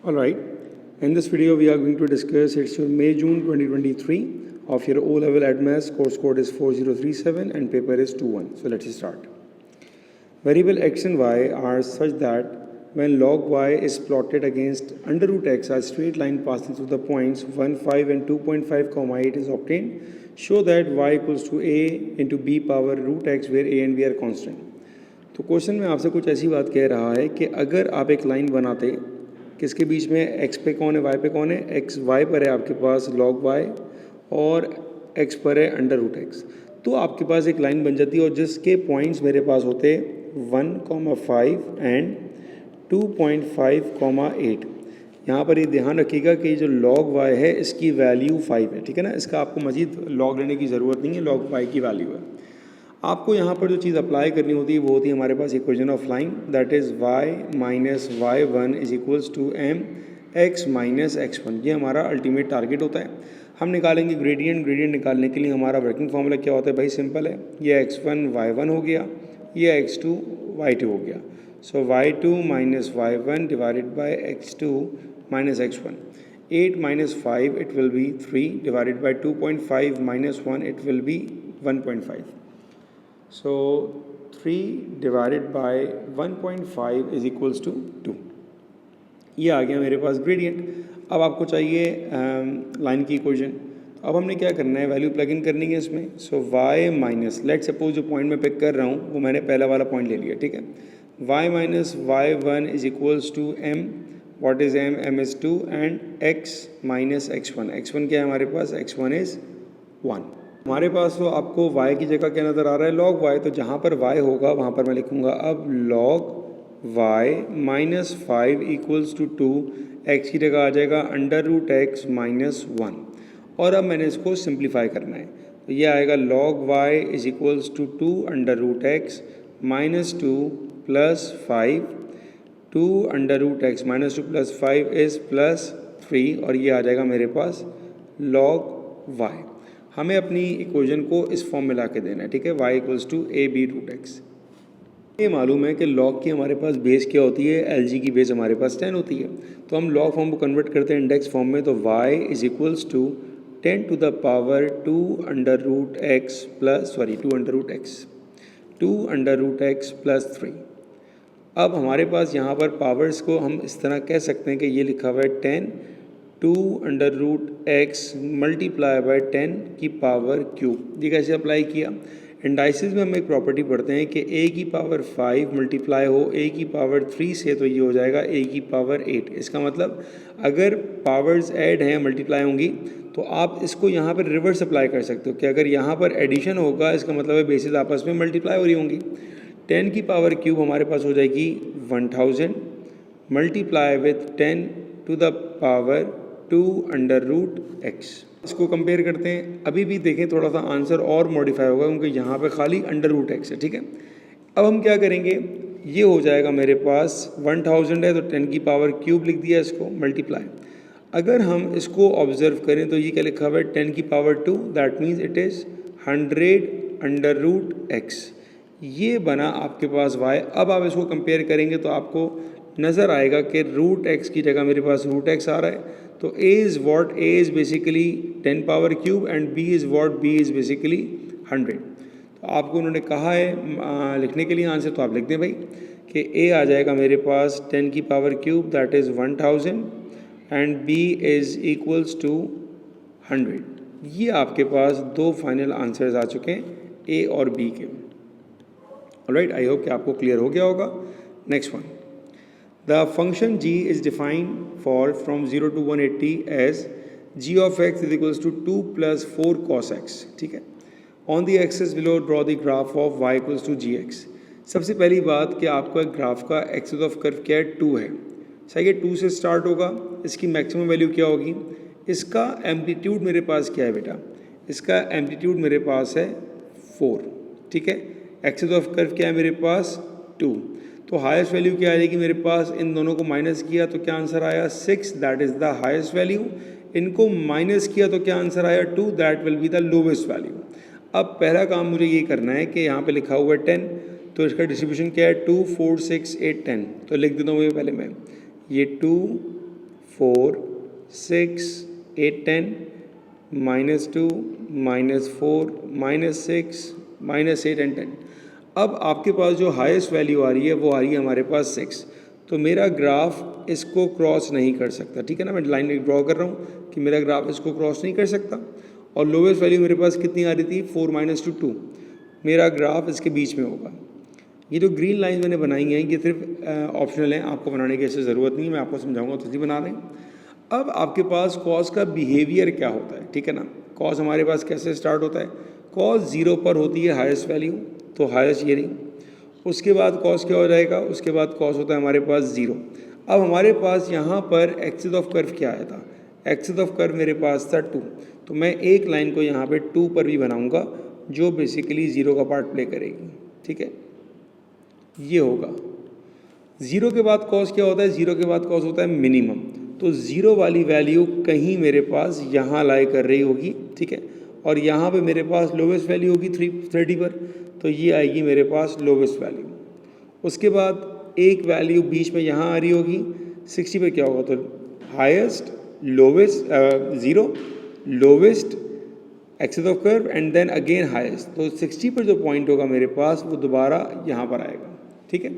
Alright, in this video we are going to discuss it's your May-June 2023 of your O-Level ADMAS. Course code is 4037 and paper is 21. So let's start. Variable x and y are such that when log y is plotted against under root x, a straight line passing through the points 1, 5 and 2.5, 8 is obtained. Show that y equals to a into b power root x where a and b are constant. तो question में आपसे कुछ ऐसी बात कह रहा है कि अगर आप एक लाइन बनाते किसके बीच में x पे कौन है y पे कौन है, x y पर है आपके पास log y और x पर है अंडर रूट x, तो आपके पास एक लाइन बन जाती है और जिसके पॉइंट्स मेरे पास होते 1,5 एंड 2.5, 8। यहाँ पर ये ध्यान रखिएगा कि जो log y है इसकी वैल्यू 5 है, ठीक है ना। इसका आपको मजीद log लेने की ज़रूरत नहीं है, log y की वैल्यू है। आपको यहाँ पर जो चीज़ अप्लाई करनी होती है वो होती है हमारे पास equation of line, that is y minus y1 is equals to m x minus x1। ये हमारा अल्टीमेट टारगेट होता है। हम निकालेंगे ग्रेडियंट निकालने के लिए हमारा वर्किंग फार्मूला क्या होता है भाई, सिंपल है, ये x1 y1 हो गया, ये x2 y2 हो गया। सो y2 minus y1 divided by x2 minus x1। 8 minus 5 it will B 3 divided by 2.5 minus 1 it will B 1.5। So 3 divided by 1.5 is equals to 2। ये आ गया मेरे पास ग्रेडियंट। अब आपको चाहिए लाइन की इक्वेशन। अब हमने क्या करना है, वैल्यू प्लग इन करनी है इसमें। सो y माइनस, लेट सपोज जो पॉइंट मैं पिक कर रहा हूँ वो मैंने पहला वाला पॉइंट ले लिया, ठीक है। y minus y1 is equals to m, what is m, m is 2 and x minus x1, x1 क्या है हमारे पास, x1 इज़ 1। हमारे पास तो आपको y की जगह क्या नज़र आ रहा है, log y, तो जहाँ पर y होगा वहाँ पर मैं लिखूँगा अब log y minus 5 equals to 2, x की जगह आ जाएगा अंडर रूट x माइनस 1। और अब मैंने इसको सिंप्लीफाई करना है, तो ये आएगा log y is equals to 2 under root x minus 2 plus 5, 2 under root x minus 2 plus 5 is plus 3, और ये आ जाएगा मेरे पास log y। हमें अपनी इक्वेशन को इस फॉर्म में ला के देना है, ठीक है, y equals to a b root x. ये मालूम है कि log की हमारे पास बेस क्या होती है, LG की बेस हमारे पास 10 होती है, तो हम log फॉर्म को कन्वर्ट करते हैं इंडेक्स फॉर्म में, तो y is equals to 10 to the power 2 under root x plus 2 under root x, 2 under root x plus 3। अब हमारे पास यहाँ पर पावर्स को हम इस तरह कह सकते हैं कि ये लिखा हुआ है 10 2 under root x multiply by 10 की पावर क्यूब। ये कैसे अप्लाई किया, इंडाइसिस में हम एक प्रॉपर्टी पढ़ते हैं कि a की पावर 5 मल्टीप्लाई हो a की पावर 3 से, तो ये हो जाएगा a की पावर 8। इसका मतलब अगर पावर्स ऐड हैं, मल्टीप्लाई होंगी, तो आप इसको यहाँ पर रिवर्स अप्लाई कर सकते हो कि अगर यहाँ पर एडिशन होगा इसका मतलब है बेसिस आपस में मल्टीप्लाई हो रही होंगी। 10 की पावर क्यूब हमारे पास हो जाएगी 1000 multiply with 10 to the power 2 under root x. इसको कंपेयर करते हैं, अभी भी देखें थोड़ा सा आंसर और मॉडिफाई होगा क्योंकि यहाँ पे खाली अंडर रूट एक्स है, ठीक है। अब हम क्या करेंगे, ये हो जाएगा मेरे पास 1000 है तो 10 की पावर क्यूब लिख दिया इसको मल्टीप्लाई। अगर हम इसको ऑब्जर्व करें तो ये क्या लिखा हुआ है 10 की power 2, that means it is 100 under root x. ये बना आपके पास y। अब आप इसको कंपेयर करेंगे तो आपको नज़र आएगा कि रूट एक्स की जगह मेरे पास रूट एक्स आ रहा है, तो a is what, a is basically 10 power cube and b is what, b is basically 100। तो आपको उन्होंने कहा है लिखने के लिए आंसर, तो आप लिख दें भाई कि a आ जाएगा मेरे पास 10 की power cube that is 1000 and b is equals to 100। ये आपके पास दो फाइनल आंसर्स आ चुके हैं a और b के। ऑलराइट, आई होप कि आपको क्लियर हो गया होगा। Next one, the function g is defined for from 0 to 180 as g of x is equals to 2 plus 4 cos x, ठीक है। on the axis below draw the graph of y equals to gx। सबसे पहली बात कि आपका graph का axis of curve क्या है, 2 है, सही है, 2 से स्टार्ट होगा। इसकी मैक्सिमम वैल्यू क्या होगी, इसका एम्पलीट्यूड मेरे पास क्या है बेटा, इसका एम्पलीट्यूड मेरे पास है 4, ठीक है। एक्सिस ऑफ कर्व क्या है मेरे पास 2, तो हाईएस्ट वैल्यू क्या आएगी मेरे पास, इन दोनों को माइनस किया तो क्या आंसर आया 6, that is the highest value. इनको माइनस किया तो क्या आंसर आया 2, that will be the lowest value. अब पहला काम मुझे ये करना है कि यहाँ पे लिखा हुआ है 10, तो इसका डिस्ट्रीब्यूशन क्या है 2 4 6 8 10, तो लिख देता हूँ पहले मैं ये 2 4, 6, 8, 10, -2, -4, -6, -8 एंड 10। अब आपके पास जो हाईएस्ट वैल्यू आ रही है वो आ रही है हमारे पास 6। तो मेरा ग्राफ इसको क्रॉस नहीं कर सकता, ठीक है ना। मैं लाइन ड्रॉ कर रहा हूँ कि मेरा ग्राफ इसको क्रॉस नहीं कर सकता। और लोवेस्ट वैल्यू मेरे पास कितनी आ रही थी, 4 - 2, 2। मेरा ग्राफ इसके बीच में होगा। ये जो ग्रीन लाइन मैंने बनाई हैं ये सिर्फ ऑप्शनल है, आपको बनाने की ऐसी ज़रूरत नहीं है, मैं आपको समझाऊंगा तो बना रहे हैं। अब आपके पास कॉस का बिहेवियर क्या होता है, ठीक है ना। कॉस हमारे पास कैसे स्टार्ट होता है, कॉस 0 पर होती है हाईएस्ट वैल्यू, तो हाईएस्ट ये रही। उसके बाद कॉस क्या हो जाएगा, उसके बाद कॉस होता है हमारे पास 0। अब हमारे पास यहाँ पर एक्सिस ऑफ कर्व क्या आया था, एक्सिस ऑफ कर्व मेरे पास था 2। तो मैं एक लाइन को यहाँ पे 2 पर भी बनाऊँगा जो बेसिकली 0 का पार्ट प्ले करेगी, ठीक है। ये होगा 0 के बाद कॉस क्या होता है, 0 के बाद कॉस होता है मिनिमम। तो 0 वाली वैल्यू कहीं मेरे पास यहाँ लाई कर रही होगी, ठीक है। और यहाँ पे मेरे पास लोवेस्ट वैल्यू होगी 30 पर, तो ये आएगी मेरे पास लोवेस्ट वैल्यू। उसके बाद एक वैल्यू बीच में यहाँ आ रही होगी 60 पर, क्या होगा, तो highest, lowest, 0, lowest, axis of curve and then again highest. तो 60 पर जो पॉइंट होगा मेरे पास वो दोबारा यहाँ पर आएगा, ठीक है।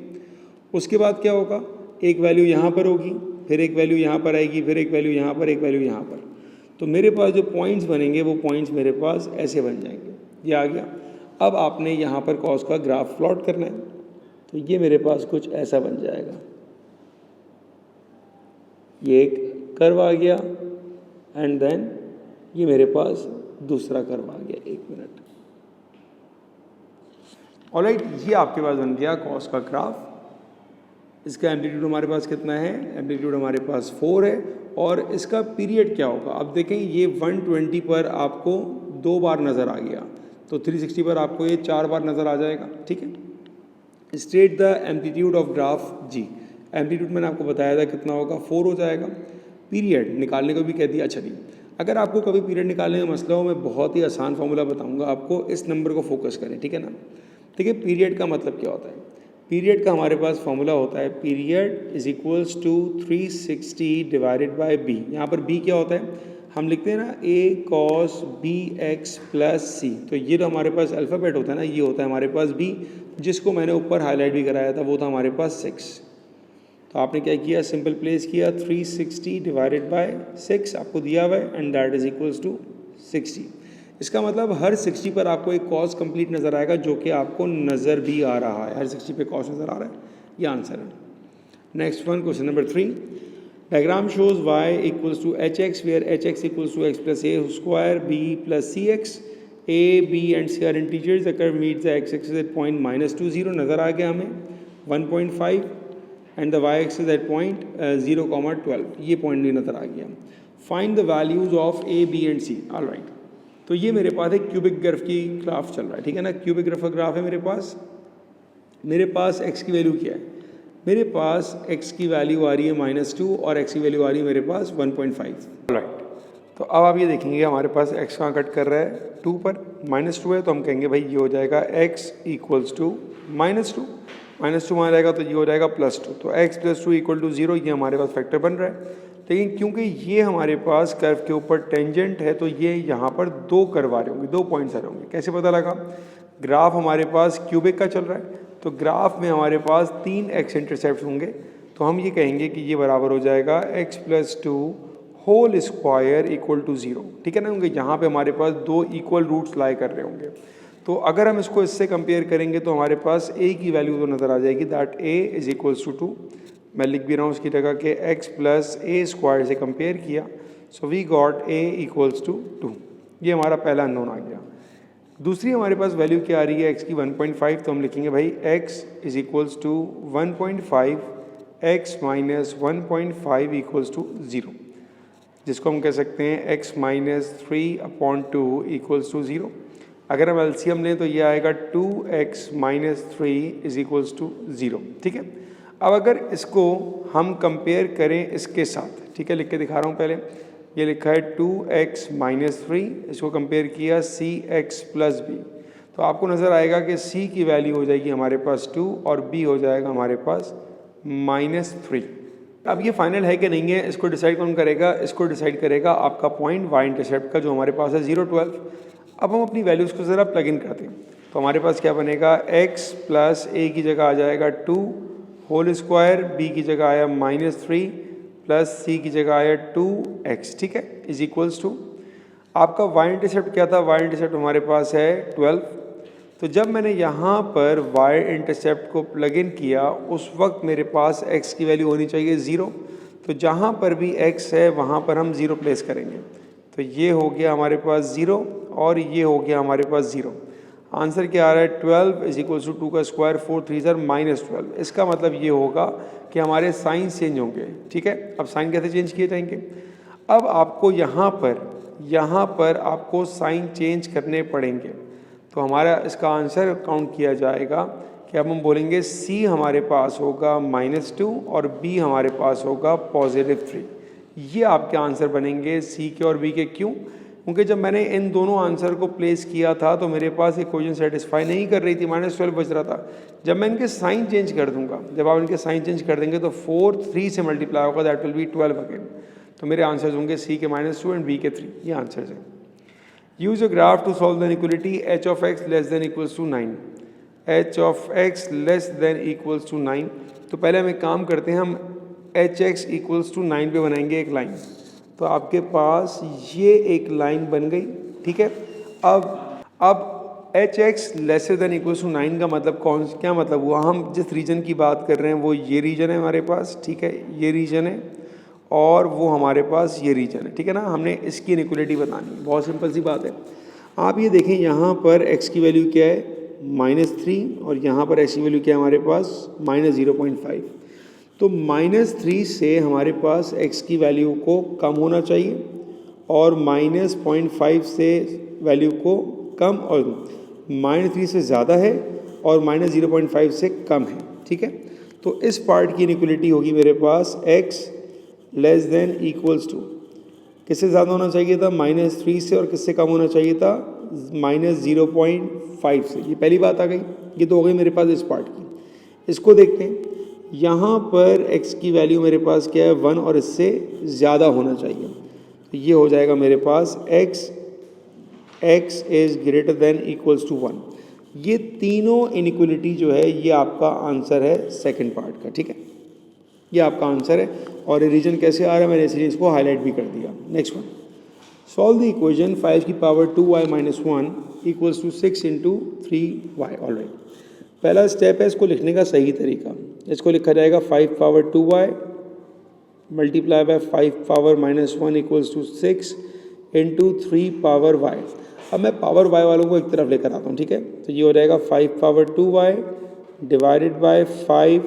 उसके बाद क्या होगा, एक वैल्यू यहाँ पर होगी, फिर एक वैल्यू यहाँ पर आएगी, फिर एक वैल्यू यहाँ पर, एक वैल्यू यहाँ पर। तो मेरे पास जो पॉइंट्स बनेंगे वो पॉइंट्स मेरे पास ऐसे बन जाएंगे। ये आ गया। अब आपने यहाँ पर कॉस का ग्राफ प्लॉट करना है, तो ये मेरे पास कुछ ऐसा बन जाएगा। ये एक कर्व आ गया एंड देन ये मेरे पास दूसरा कर्व आ गया। 1 मिनट। ऑलराइट, ये आपके पास बन गया कॉस का ग्राफ। इसका एम्पलीट्यूड हमारे पास कितना है, एम्पलीट्यूड हमारे पास 4 है। और इसका पीरियड क्या होगा, अब देखें ये 120 पर आपको 2 बार नज़र आ गया, तो 360 पर आपको ये 4 बार नज़र आ जाएगा, ठीक है। State the amplitude of graph ji. Amplitude मैंने आपको बताया था कितना होगा, 4 हो जाएगा। पीरियड निकालने को भी कह दिया। अच्छा जी, अगर आपको कभी पीरियड निकालने का मसला हो, मैं बहुत ही आसान फार्मूला बताऊंगा आपको, इस नंबर को फोकस करें, ठीक है ना। देखिए पीरियड का मतलब क्या होता है, पीरियड का हमारे पास फार्मूला होता है period is equals to 360 divided by b. यहाँ पर बी क्या होता है, हम लिखते हैं ना a cos bx प्लस सी। तो ये जो हमारे पास अल्फ़ाबेट होता है ना, ये होता है हमारे पास b, जिसको मैंने ऊपर हाईलाइट भी कराया था, वो था हमारे पास 6। तो आपने क्या किया, सिंपल प्लेस किया, 360 डिवाइडेड बाय 6 आपको दिया हुआ है and that is equals to 60। इसका मतलब हर 60 पर आपको एक कॉस कंप्लीट नज़र आएगा, जो कि आपको नज़र भी आ रहा है, हर 60 पे कॉस नज़र आ रहा है। ये आंसर है। Next one, question number 3। Diagram shows y equals to hx where hx equals to x plus a square b plus cx। a b and c are integers, the curve meets the x axis at point -2 0 नज़र आ गया हमें 1.5 and the y axis at point 0,12, ये point भी नज़र आ गया। Find the values of a b and c। Alright, तो ये मेरे पास एक क्यूबिक ग्राफ की ग्राफ चल रहा है, ठीक है ना। क्यूबिक ग्राफ का ग्राफ है मेरे पास x की वैल्यू क्या है, मेरे पास x की वैल्यू आ रही है -2 और x की वैल्यू आ रही है मेरे पास 1.5। राइट, तो अब आप ये देखेंगे हमारे पास x कहाँ कट कर रहा है, 2 पर, -2 है, तो हम कहेंगे भाई ये हो जाएगा x इक्वल्स टू -2, -2 वहाँ जाएगा तो ये हो जाएगा +2। तो x + 2 = 0, ये हमारे पास फैक्टर बन रहा है। लेकिन क्योंकि ये हमारे पास कर्व के ऊपर टेंजेंट है, तो ये यहाँ पर 2 कर्व आ रहे होंगे, 2 पॉइंट्स आ रहे होंगे। कैसे पता लगा, ग्राफ हमारे पास क्यूबिक का चल रहा है, तो ग्राफ में हमारे पास 3 x इंटरसेप्ट होंगे। तो हम ये कहेंगे कि ये बराबर हो जाएगा x + 2 whole square equal to 0, ठीक है ना। क्योंकि यहाँ पे हमारे पास 2 इक्वल रूट्स लाई कर रहे होंगे। तो अगर हम इसको इससे कंपेयर करेंगे तो हमारे पास a की वैल्यू तो नज़र आ जाएगी, that a is equals to 2। मैं लिख भी रहा हूँ उसकी जगह के x + a² से कंपेयर किया, so we got a equals to 2। ये हमारा पहला अननोन आ गया। दूसरी हमारे पास वैल्यू क्या आ रही है x की 1.5, तो हम लिखेंगे भाई x is equals to 1.5 x - 1.5 equals to 0, जिसको हम कह सकते हैं x - 3/2 इक्वल्स टू 0। अगर हम एलसीएम लें तो ये आएगा 2x - 3 इज इक्वल्स टू 0, ठीक है। अब अगर इसको हम कंपेयर करें इसके साथ, ठीक है, लिख के दिखा रहा हूँ। पहले ये लिखा है 2x - 3, इसको कंपेयर किया cx + b, तो आपको नज़र आएगा कि c की वैल्यू हो जाएगी हमारे पास 2 और b हो जाएगा हमारे पास -3। अब ये फाइनल है कि नहीं है, इसको डिसाइड कौन करेगा? इसको डिसाइड करेगा आपका पॉइंट वाई इंटरसेप्ट का जो हमारे पास है 0, 12। अब हम अपनी वैल्यूज़ को ज़रा प्लग इन करते हैं, तो हमारे पास क्या बनेगा? x प्लस a की जगह आ जाएगा 2 होल स्क्वायर, b की जगह आया -3 प्लस c की जगह आया 2x, ठीक है, इज इक्वल्स टू आपका वाई इंटरसेप्ट क्या था? वाई इंटरसेप्ट हमारे पास है 12। तो जब मैंने यहाँ पर वाई इंटरसेप्ट को प्लग इन किया उस वक्त मेरे पास x की वैल्यू होनी चाहिए 0। तो जहाँ पर भी x है वहाँ पर हम 0 प्लेस करेंगे। तो ये हो गया हमारे पास 0 और ये हो गया हमारे पास 0। आंसर क्या आ रहा है? 12 इज इक्वल टू 2 का स्क्वायर 4 3 -12। इसका मतलब ये होगा कि हमारे साइन चेंज होंगे, ठीक है। अब साइन कैसे चेंज किए जाएंगे? अब आपको यहाँ पर आपको साइन चेंज करने पड़ेंगे। तो हमारा इसका आंसर काउंट किया जाएगा कि अब हम बोलेंगे c हमारे पास होगा -2 और b हमारे पास होगा +3। ये आपके आंसर बनेंगे c के और b के। क्यों? क्योंकि जब मैंने इन दोनों आंसर को प्लेस किया था तो मेरे पास इक्वेशन सेटिस्फाई नहीं कर रही थी, -12 बच रहा था। जब मैं इनके साइन चेंज कर दूंगा, जब आप इनके साइन चेंज कर देंगे तो 4 3 से मल्टीप्लाई होगा, दैट विल बी 12 अगेन। तो मेरे आंसर्स होंगे c के -2 एंड b के 3। ये आंसर्स हैं। Use a graph to solve the inequality h of x less than equals to 9। h of x less than equals to 9। तो पहले हम एक काम करते हैं, हम hx इक्वल्स टू 9 पे बनाएंगे एक लाइन। तो आपके पास ये एक लाइन बन गई, ठीक है। अब hx lesser than equals to 9 का मतलब क्या मतलब हुआ? हम जिस रीजन की बात कर रहे हैं वो ये रीजन है हमारे पास, ठीक है, ये रीजन है और वो हमारे पास ये रीजन है, ठीक है ना। हमने इसकी इनइक्वालिटी बतानी है, बहुत सिंपल सी बात है। आप ये देखें यहाँ पर x की वैल्यू क्या है? -3 और यहाँ पर x की वैल्यू क्या है हमारे पास? -0.5। तो -3 से हमारे पास x की वैल्यू को कम होना चाहिए और -0.5 से वैल्यू को कम, और -3 से ज़्यादा है और -0.5 से कम है, ठीक है। तो इस पार्ट की इनइक्वालिटी होगी मेरे पास x less than equals to, किससे ज़्यादा होना चाहिए था? -3 से, और किससे कम होना चाहिए था? -0.5 से। ये पहली बात आ गई, ये तो हो गई मेरे पास इस पार्ट की। इसको देखते हैं, यहाँ पर x की वैल्यू मेरे पास क्या है? 1 और इससे ज़्यादा होना चाहिए। तो ये हो जाएगा मेरे पास x is greater than equals to 1। ये तीनों इनइक्वालिटी जो है ये आपका आंसर है सेकंड पार्ट का, ठीक है। ये आपका आंसर है और ये रीजन कैसे आ रहा है मैंने इसलिए इसको हाईलाइट भी कर दिया। Next one, solve the equation 5 की power 2y - 1 equals to 6 × 3y। Alright, पहला स्टेप है इसको लिखने का सही तरीका। इसको लिखा जाएगा 5 power 2y multiply by 5 power -1 equals to 6 × 3 power y। अब मैं पावर y वालों को एक तरफ लेकर आता हूँ, ठीक है। तो ये हो जाएगा 5 power 2y divided by 5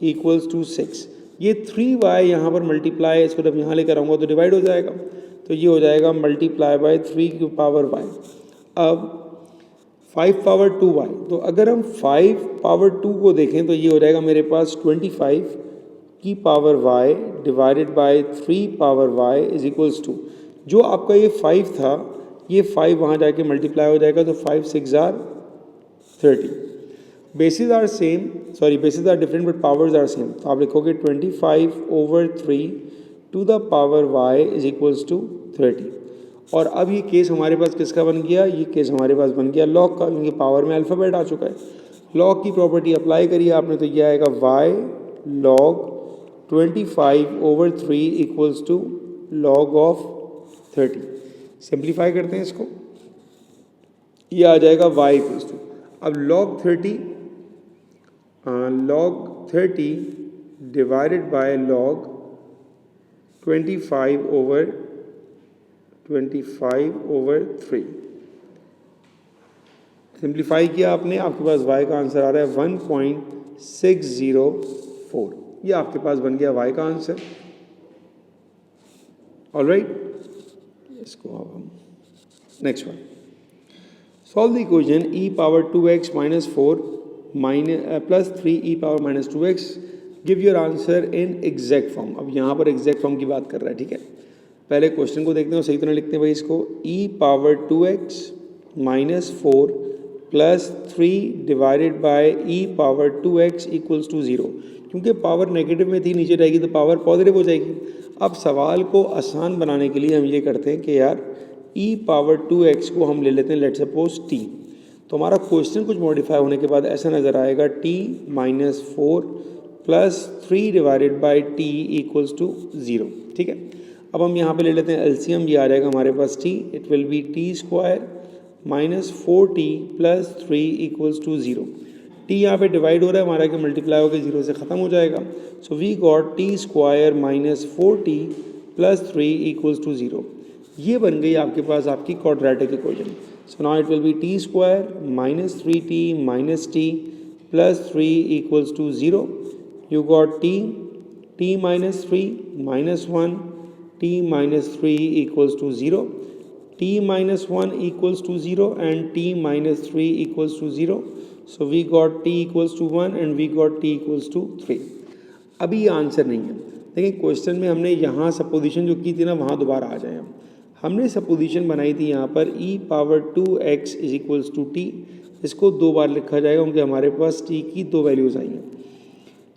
equals to 6। ये 3y यहाँ पर मल्टीप्लाई है, इसको जब यहाँ लेकर आऊँगा तो डिवाइड हो जाएगा। तो ये हो जाएगा मल्टीप्लाई बाय 3 की पावर y। अब 5 पावर 2y, तो अगर हम 5 पावर 2 को देखें तो ये हो जाएगा मेरे पास 25 की power y divided by 3 power y is equals to, जो आपका ये 5 था ये 5 वहाँ जाके मल्टीप्लाई हो जाएगा तो 5 6 are 30। Bases are same, sorry bases are different but powers are same. तो आप लिखोगे 25/3 to the power y is equals to 30। और अब ये केस हमारे पास किसका बन गया? ये केस हमारे पास बन गया लॉग का, क्योंकि पावर में अल्फ़ाबेट आ चुका है। लॉग की प्रॉपर्टी अप्लाई करिए आपने, तो ये आएगा y log 25/3 equals to log of 30। Simplify करते हैं इसको, ये आ जाएगा y इक्वल्स टू, अब log 30 divided by log 25/3। Simplify किया आपने, आपके पास y का आंसर आ रहा है 1.604। ये आपके पास बन गया y का आंसर। ऑलराइट, इसको अब हम next one, solve the equation e power 2x - 4 plus 3e power -2x, give your answer in exact form. अब यहाँ पर एग्जैक्ट फॉर्म की बात कर रहा है, ठीक है। पहले क्वेश्चन को देखते हैं, सही तरह लिखते हैं भाई इसको। e power 2x - 4 plus 3 divided by e power 2x equals to 0। क्योंकि पावर नेगेटिव में थी, नीचे रहेगी तो पावर पॉजिटिव हो जाएगी। अब सवाल को आसान बनाने के लिए हम ये करते हैं कि यार e पावर 2x को हम ले लेते हैं लेट्स सपोज t। तो हमारा क्वेश्चन कुछ मॉडिफाई होने के बाद ऐसा नज़र आएगा t minus 4 plus 3 divided by t equals to 0। ठीक है, अब हम यहाँ पे ले लेते हैं एलसीएम, ये आ जाएगा हमारे पास t, it will be t square minus 4t plus 3 equals to 0। t यहाँ पे डिवाइड हो रहा है हमारा कि मल्टीप्लाई होकर 0 से ख़त्म हो जाएगा। So we got t square minus 4t plus 3 equals to 0। ये बन गई आपके पास आपकी quadratic equation. So now it will be t square minus 3t minus t plus 3 equals to 0। You got t minus 3 minus 1 t minus 3 equals to 0, t minus 1 equals to 0 and t minus 3 equals to 0. So we got t equals to 1 and we got t equals to 3. अभी ये answer नहीं है, देखिए question में हमने यहाँ supposition जो की थी ना वहाँ दोबारा आ जाए। हमने सपोजिशन बनाई थी यहाँ पर e power 2x is equals to t, इसको 2 बार लिखा जाएगा क्योंकि हमारे पास t की 2 वैल्यूज़ आई हैं।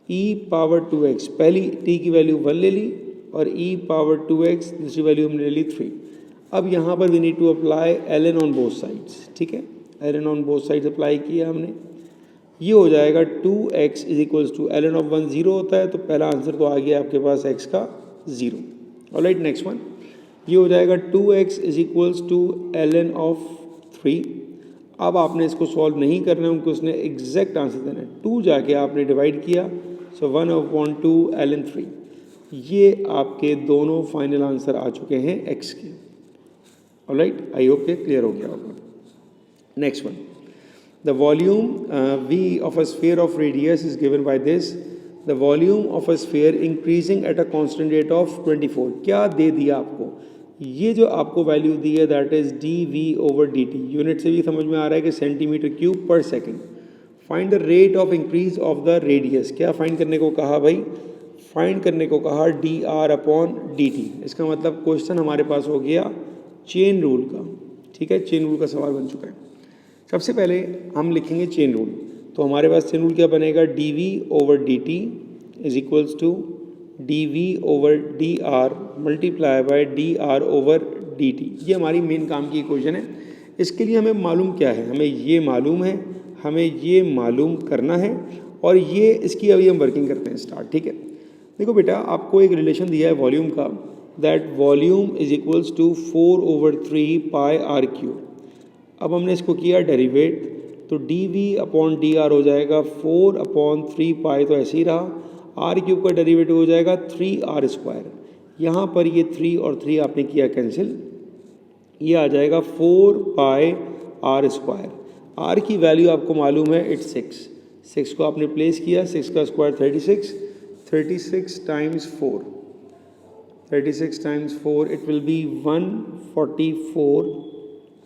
e पावर 2x, पहली t की वैल्यू 1 ले ली और e पावर 2x दूसरी वैल्यू हमने ले ली 3। अब यहाँ पर we need to apply ln on both sides. ठीक है, ln on both sides apply किया हमने, ये हो जाएगा 2x is equals to ln of 1 0 होता है, तो पहला आंसर तो आ गया आपके पास x का 0। ऑलराइट, नेक्स्ट वन, ये हो जाएगा 2x is equals to ln of 3। अब आपने इसको सॉल्व नहीं करना है क्योंकि उसने एग्जैक्ट आंसर देना है। 2 जाके आपने डिवाइड किया, सो 1/2 ln 3। ये आपके दोनों फाइनल आंसर आ चुके हैं x के। ऑलराइट, आई होप के क्लियर हो गया होगा। Next one, the volume v of a sphere of radius is given by this, the volume of a sphere increasing at a constant rate of 24। क्या दे दिया आपको, ये जो आपको वैल्यू दी है दैट इज dv/dt। यूनिट से भी समझ में आ रहा है कि सेंटीमीटर क्यूब पर second. Find the rate of increase of the radius. क्या फाइंड करने को कहा भाई, फाइंड करने को कहा dr/dt। इसका मतलब क्वेश्चन हमारे पास हो गया चेन रूल का। ठीक है, चेन रूल का सवाल बन चुका है। सबसे पहले हम लिखेंगे चेन रूल, तो हमारे पास चेन रूल क्या बनेगा, dv/dt is equals to dv/dr multiply by dr/dt। ये हमारी मेन काम की इक्वेशन है। इसके लिए हमें मालूम क्या है, हमें ये मालूम है, हमें ये मालूम करना है और ये इसकी अभी हम वर्किंग करते हैं स्टार्ट। ठीक है, देखो बेटा, आपको एक रिलेशन दिया है वॉल्यूम का, that volume is equals to 4/3 pi r cube. अब हमने इसको किया डेरिवेट, तो dv/dr हो जाएगा 4/3 पाई, तो ऐसे ही रहा। आर क्यूब का डेरिवेटिव हो जाएगा 3r²। यहाँ पर ये 3 और 3 आपने किया कैंसिल, ये आ जाएगा 4 पाई r²। आर की वैल्यू आपको मालूम है इट्स 6 को आपने प्लेस किया, 6 का square 36 times 4, 36 times 4 it will B 144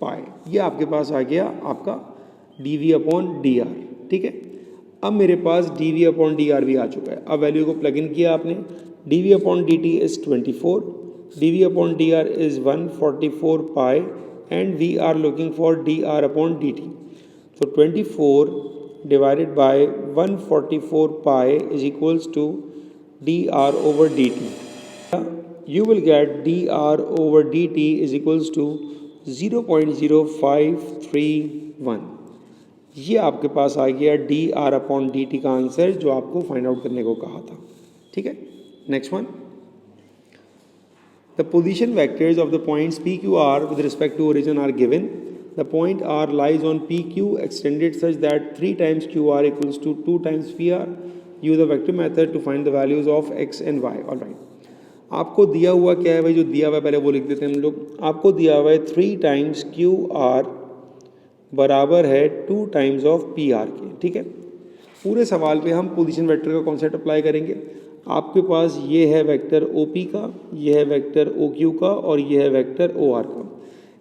पाई। ये आपके पास आ गया आपका dv/dr। ठीक है, अब मेरे पास dv/dr भी आ चुका है। अब वैल्यू को प्लग इन किया आपने, dv/dt is 24, dv/dr is 144 pi and we are looking for dr/dt। तो 24 divided by 144 pi is equals to dr/dt. You will get dr/dt is equals to 0.0531। ये आपके पास आ गया dr/dt का आंसर जो आपको फाइंड आउट करने को कहा था। ठीक है, next one, the position vectors of the points PQR with respect to origin are given. The point R lies on PQ extended such that 3 times QR equals to 2 times PR. Use the vector method to find the values of X and Y. All right. आपको दिया हुआ क्या है भाई, जो दिया हुआ है पहले वो लिख देते हैं हम लोग। आपको दिया हुआ है 3 टाइम्स QR बराबर है 2 टाइम्स ऑफ PR के। ठीक है, पूरे सवाल पे हम पोजीशन वेक्टर का कॉन्सेप्ट अप्लाई करेंगे। आपके पास ये है वेक्टर OP का, ये है वेक्टर OQ का और ये है वेक्टर OR का।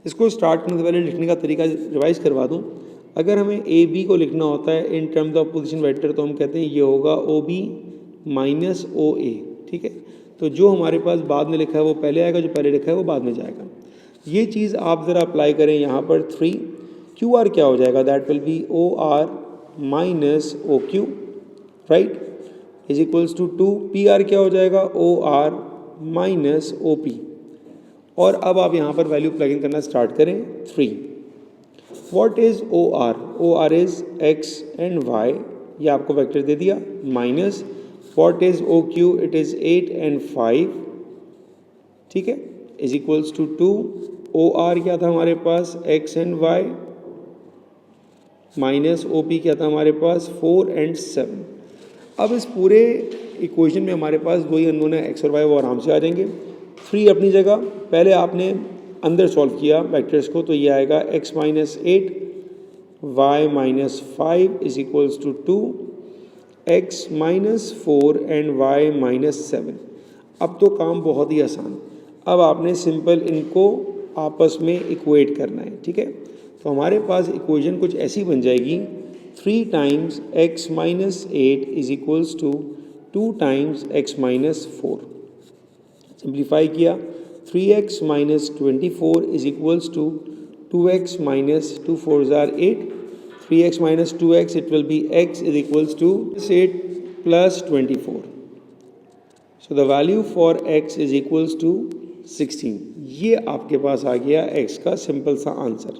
इसको स्टार्ट करने से पहले लिखने का तरीका रिवाइज करवा दूं। अगर हमें AB को लिखना होता है इन टर्म्स ऑफ पोजीशन वेक्टर, तो हम कहते हैं ये होगा OB माइनस OA। ठीक है, तो जो हमारे पास बाद में लिखा है वो पहले आएगा, जो पहले लिखा है वो बाद में जाएगा। ये चीज़ आप ज़रा अप्लाई करें यहाँ पर 3। QR क्या हो जाएगा, that will be OR minus OQ। Right, is equals to 2, P R क्या हो जाएगा, O R minus O P. और अब आप यहाँ पर वैल्यू प्लग इन करना स्टार्ट करें, 3। What is O R, O R is X and Y, ये आपको वेक्टर दे दिया, minus what is O Q, it is 8 and 5, ठीक है, is equals to 2। O R क्या था हमारे पास, X and Y, minus O P क्या था हमारे पास, 4 एंड 7। अब इस पूरे इक्वेशन में हमारे पास दो ही अननोन है, एक्स और वाई, वो आराम से आ जाएंगे। 3 अपनी जगह, पहले आपने अंदर सॉल्व किया वेक्टर्स को, तो ये आएगा x minus 8 y minus 5 is equals to 2, x minus 4 and Y minus 7। अब तो काम बहुत ही आसान, अब आपने सिंपल इनको आपस में इक्वेट करना है, ठीक है। तो हमारे पास इक्वेशन कुछ ऐसी बन जाएगी, 3 times x minus 8 is equals to 2 times x minus 4। Simplify किया, 3x minus 24 is equals to 2x minus 2 4s are 8, 3x minus 2x, it will be x is equals to 8 plus 24. So the value for x is equals to 16. ये आपके पास आ गया x का simple सा answer.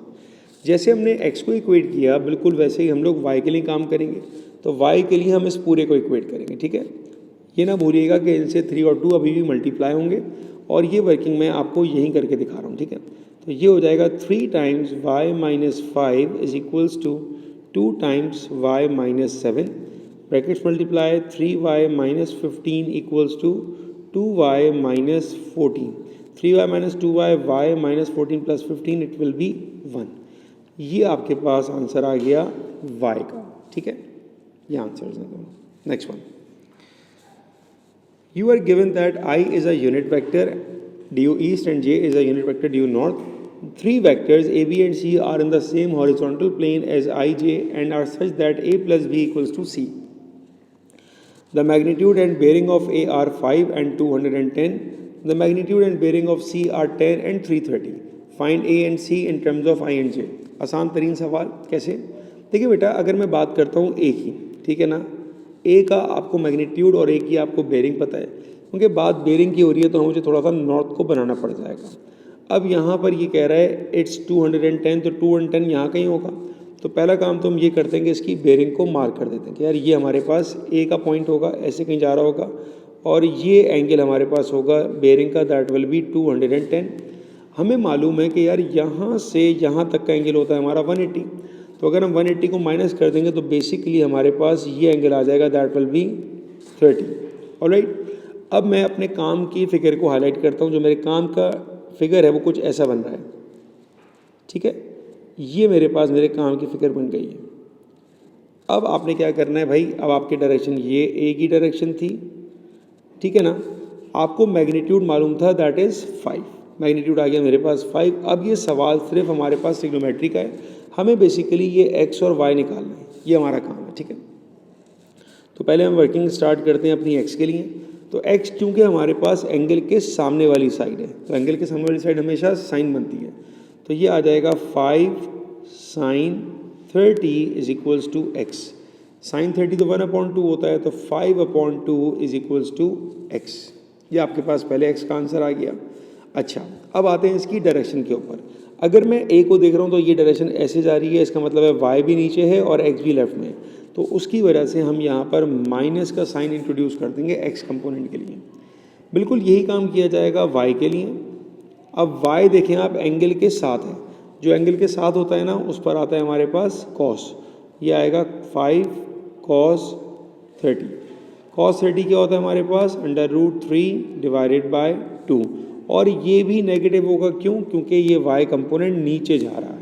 जैसे हमने x को equate किया, बिल्कुल वैसे ही हम लोग y के लिए काम करेंगे। तो y के लिए हम इस पूरे को इक्वेट करेंगे, ठीक है। ये ना भूलिएगा कि इनसे 3 और 2 अभी भी मल्टीप्लाई होंगे, और ये वर्किंग मैं आपको यहीं करके दिखा रहा हूँ, ठीक है। तो ये हो जाएगा 3 times y minus 5 is equals to 2 times y minus 7, brackets multiply, 3y minus 15 equals to 2y minus 14, 3y minus 2y, y minus 14 plus 15, it will be 1। ये आपके पास आंसर आ गया y का, ठीक है। ये आंसर है। Next one, you are given that I is a unit vector, due east, and j is a unit vector due north. 3 vectors a, b and c are in the same horizontal plane as I, j and are such that a plus b equals to c. The magnitude and bearing of a are 5 and 210. The magnitude and bearing of c are 10 and 330. Find a and c in terms of I and j. आसान तरीन सवाल, कैसे? देखिए बेटा, अगर मैं बात करता हूँ a की, ठीक है ना, ए का आपको मैग्नीट्यूड और ए की आपको बेरिंग पता है, क्योंकि बात बेरिंग की हो रही है तो मुझे थोड़ा सा नॉर्थ को बनाना पड़ जाएगा। अब यहाँ पर ये कह रहा है इट्स 210, तो 210 यहाँ कहीं होगा। तो पहला काम तो हम ये करते हैं कि इसकी बेरिंग को मार्क कर देते हैं कि यार ये हमारे पास ए का पॉइंट होगा, ऐसे कहीं जा रहा होगा, और ये एंगल हमारे पास होगा बेरिंग का, दैट विल बी 210। हमें मालूम है कि यार यहाँ से यहाँ तक का एंगल होता है हमारा 180, तो अगर हम 180 को माइनस कर देंगे तो बेसिकली हमारे पास ये एंगल आ जाएगा, दैट विल बी 30। ऑलराइट, अब मैं अपने काम की फिगर को हाईलाइट करता हूँ। जो मेरे काम का फिगर है वो कुछ ऐसा बन रहा है, ठीक है। ये मेरे पास मेरे काम की फिगर बन गई है। अब आपने क्या करना है भाई, अब आपकी डायरेक्शन ये ए की डायरेक्शन थी, ठीक है ना। आपको मैग्नीट्यूड मालूम था, दैट इज़ 5, मैग्नीट्यूड आ गया मेरे पास 5। अब ये सवाल सिर्फ हमारे पास ट्रिग्नोमेट्री का है, हमें बेसिकली ये x और y निकालना है, ये हमारा काम है, ठीक है। तो पहले हम वर्किंग स्टार्ट करते हैं अपनी x के लिए। तो x क्योंकि हमारे पास एंगल के सामने वाली साइड है, तो एंगल के सामने वाली साइड हमेशा साइन बनती है, तो ये आ जाएगा 5 sine 30 is equals to x। Sine 30 तो 1/2 होता है, तो 5/2 इज इक्वल्स टू x। ये आपके पास पहले x का आंसर आ गया। अच्छा, अब आते हैं इसकी डायरेक्शन के ऊपर। अगर मैं a को देख रहा हूँ तो ये डायरेक्शन ऐसे जा रही है, इसका मतलब है y भी नीचे है और x भी लेफ्ट में है, तो उसकी वजह से हम यहाँ पर माइनस का साइन इंट्रोड्यूस कर देंगे x कंपोनेंट के लिए। बिल्कुल यही काम किया जाएगा y के लिए। अब y देखें आप, एंगल के साथ है, जो एंगल के साथ होता है ना उस पर आता है हमारे पास cos, ये आएगा 5 cos 30। cos 30 क्या होता है हमारे पास, √3 डिवाइडेड बाय 2, और ये भी नेगेटिव होगा, क्यों, क्योंकि ये y कंपोनेंट नीचे जा रहा है।